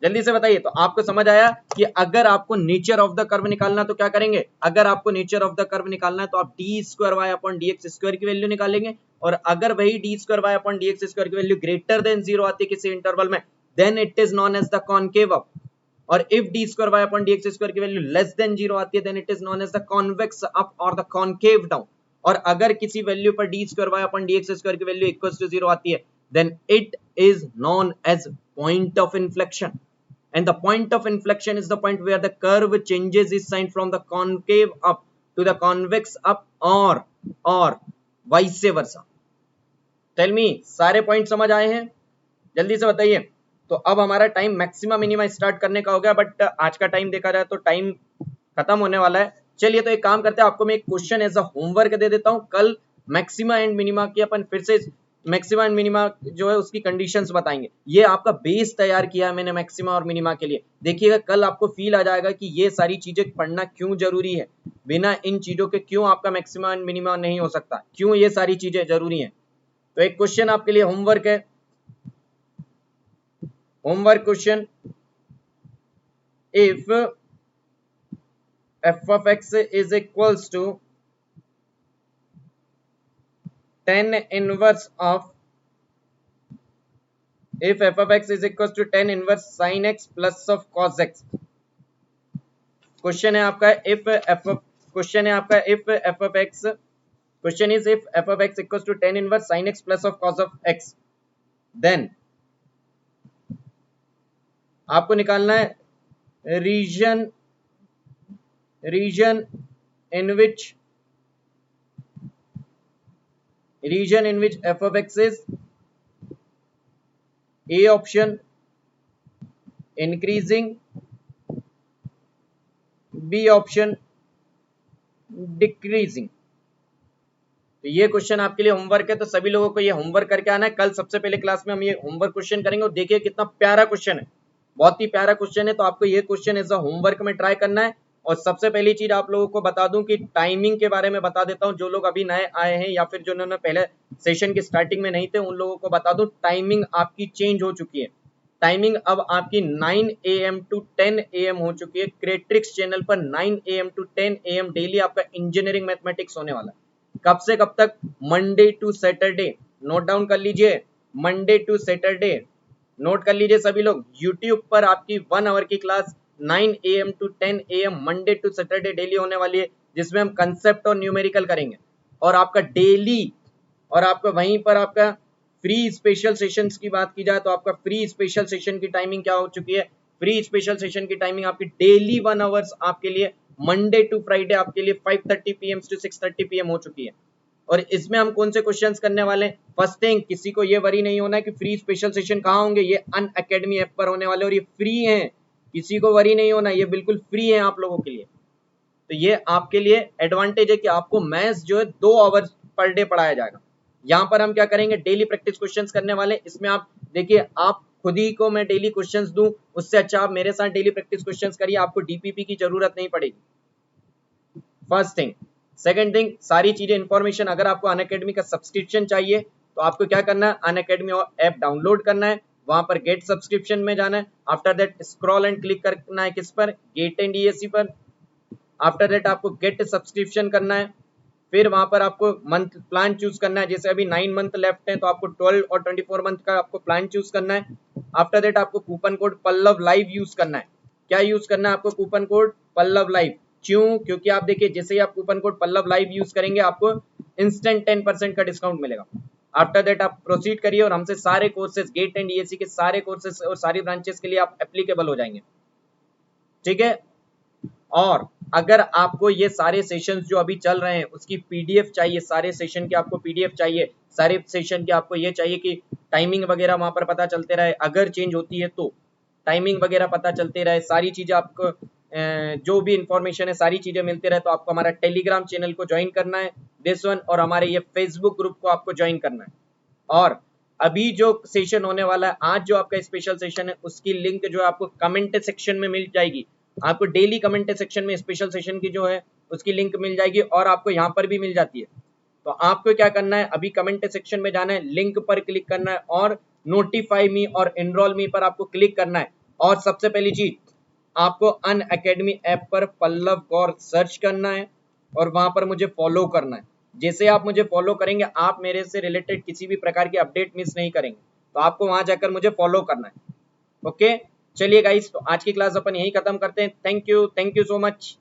जल्दी से बताइए। तो आपको समझ आया कि अगर आपको नेचर ऑफ द कर्व निकालना तो क्या करेंगे, अगर आपको नेचर ऑफ द कर्व निकालना है तो आप d square y upon d x square की वैल्यू निकालेंगे, और अगर वही d square y upon d x square की वैल्यू ग्रेटर देन 0 आती है किसी इंटरवल में, then it is known as the concave up, और if d square y upon d x square की वैल्यू लेस देन 0 आती है, then it is known as the convex up और द कॉन्केव डाउन। और अगर किसी वैल्यू पर d square y upon d x square की वैल्यू इक्वल टू 0 आती है, then it is known as point of inflection. And the point of inflection is the point where the curve changes its sign from the concave up to the convex up, or vice versa. Tell me, सारे point समझ आए हैं? जल्दी से बताइए। तो अब हमारा टाइम मैक्सिमम मिनिमम स्टार्ट करने का हो गया, बट आज का टाइम देखा जाए तो टाइम खत्म होने वाला है। चलिए तो एक काम करते हैं, आपको मैं एक क्वेश्चन एज अ होमवर्क दे देता हूँ। कल मैक्सिमा एंड मिनिमा की अपन फिर से मैक्सिमा एंड मिनिमा जो है उसकी कंडीशंस बताएंगे। ये आपका बेस तैयार किया है मैंने मैक्सिमा और मिनिमा के लिए। देखिएगा कल आपको फील आ जाएगा कि ये सारी चीजें पढ़ना क्यों जरूरी है, बिना इन चीजों के क्यों आपका मैक्सिमा एंड मिनिमा नहीं हो सकता, क्यों ये सारी चीजें जरूरी है। तो एक क्वेश्चन आपके लिए होमवर्क है, homework question, if f of x is equals to tan inverse of, if f of x is equals to tan inverse sin x plus of cos x। Question है आपका if f of, क्वेश्चन है आपका if f of x, question is if f of x equals to tan inverse sin x plus of cos of x, then आपको निकालना है reason in which f of x is A option increasing, B option decreasing. तो ये question आपके लिए homework है, तो सभी लोगों को ये होमवर्क करके आना है। कल सबसे पहले क्लास में हम ये होमवर्क क्वेश्चन करेंगे और देखिए कितना प्यारा क्वेश्चन है, बहुत ही प्यारा क्वेश्चन है। तो आपको ये क्वेश्चन एज अ होमवर्क में ट्राई करना है। और सबसे पहली चीज आप लोगों को बता दूं कि टाइमिंग के बारे में बता देता हूं, जो लोग अभी नए आए हैं या फिर जो उन्होंने पहले सेशन की स्टार्टिंग में नहीं थे उन लोगों को बता दूं, टाइमिंग आपकी चेंज हो चुकी है। टाइमिंग अब आपकी 9 AM to 10 AM हो चुकी है। क्रेट्रिक्स चैनल पर 9 AM to 10 AM डेली आपका इंजीनियरिंग मैथमेटिक्स होने वाला है। कब से कब तक? Monday to Saturday. Note down कर लीजिए, मंडे टू सैटरडे, नोट कर लीजिए सभी लोग। यूट्यूब पर आपकी 1 आवर की class 9 AM to 10 AM Monday to Saturday daily होने वाली है, जिसमें हम कंसेप्ट और न्यूमेरिकल करेंगे। और आपका डेली, और आपका वहीं पर आपका फ्री स्पेशल सेशंस की बात की जाए तो आपका फ्री स्पेशल सेशन की टाइमिंग क्या हो चुकी है? फ्री स्पेशल सेशन की टाइमिंग आपकी डेली 1 आवर्स आपके लिए मंडे टू फ्राइडे आपके लिए 5:30 PM to 6:30 PM हो चुकी है। और इसमें हम कौन से क्वेश्चंस करने वाले हैं? फर्स्ट थिंग, किसी को ये वरी नहीं होना है कि फ्री स्पेशल सेशन कहाँ होंगे, ये अनअकैडमी ऐप पर होने वाले और ये फ्री हैं, किसी को वरी नहीं होना, ये बिल्कुल फ्री है आप लोगों के लिए। तो ये आपके लिए एडवांटेज है कि आपको मैथ्स जो है 2 आवर्स पर डे पढ़ाया जाएगा। यहाँ पर हम क्या करेंगे, डेली प्रैक्टिस क्वेश्चंस करने वाले। इसमें आप देखिए, आप खुद ही को मैं डेली क्वेश्चंस दूं, उससे अच्छा आप मेरे साथ डेली प्रैक्टिस क्वेश्चंस करिए, आपको डीपीपी की जरूरत नहीं पड़ेगी। First thing. सेकंड थिंग, सारी चीजें इंफॉर्मेशन, अगर आपको अनअकैडमी का सब्सक्रिप्शन चाहिए तो आपको क्या करना है, अनअकैडमी ऐप डाउनलोड करना है, वहां पर गेट सब्सक्रिप्शन में जाना है। After that scroll and click करना है किस पर, गेट एंड ईएससी पर। आफ्टर दैट आपको गेट सब्सक्रिप्शन करना है, फिर वहां पर आपको मंथ प्लान चूज करना है। जैसे अभी 9 मंथ लेफ्ट है तो आपको 12 और 24 मंथ का आपको प्लान चूज करना है। आफ्टर दैट आपको coupon code Pallav live use करना है। क्या यूज करना है आपको? Coupon code Pallav live. क्यों? क्योंकि आप देखिए, जैसे ही आप coupon code Pallav live use करेंगे आपको इंस्टेंट 10% का डिस्काउंट मिलेगा। आफ्टर दैट आप प्रोसीड करिए और हमसे सारे कोर्सेज, गेट एंड ईएससी के सारे कोर्सेज और सारी ब्रांचेस के लिए आप एप्लीकेबल हो जाएंगे। ठीक है। और अगर आपको ये सारे सेशंस जो अभी चल रहे हैं उसकी पीडीएफ चाहिए, सारे सेशन की आपको पीडीएफ चाहिए, सारे सेशन की आपको ये चाहिए कि टाइमिंग वगैरह वहां पर पता चलते रहे, अगर चेंज होती है तो टाइमिंग वगैरह पता चलते रहे, सारी चीजें आपको जो भी इंफॉर्मेशन है सारी चीजें मिलती रहे, तो आपको हमारा टेलीग्राम चैनल को ज्वाइन करना है, दिस वन, और हमारे ये फेसबुक ग्रुप को आपको ज्वाइन करना है। और अभी जो सेशन होने वाला है, आज जो आपका स्पेशल सेशन है उसकी लिंक जो है आपको कमेंट सेक्शन में मिल जाएगी। आपको डेली कमेंट सेक्शन में स्पेशल सेशन की जो है उसकी लिंक मिल जाएगी और आपको यहाँ पर भी मिल जाती है। तो आपको क्या करना है, अभी कमेंट सेक्शन में जाना है, लिंक पर क्लिक करना है और नोटिफाई मी और एनरोल मी पर आपको क्लिक करना है। और सबसे पहली चीज, आपको अनअकैडमी ऐप पर पल्लव गौर सर्च करना है और वहां पर मुझे फॉलो करना है। जैसे आप मुझे फॉलो करेंगे, आप मेरे से रिलेटेड किसी भी प्रकार की अपडेट मिस नहीं करेंगे, तो आपको वहां जाकर मुझे फॉलो करना है। ओके, चलिए गाइस, तो आज की क्लास अपन यही खत्म करते हैं। Thank you so much.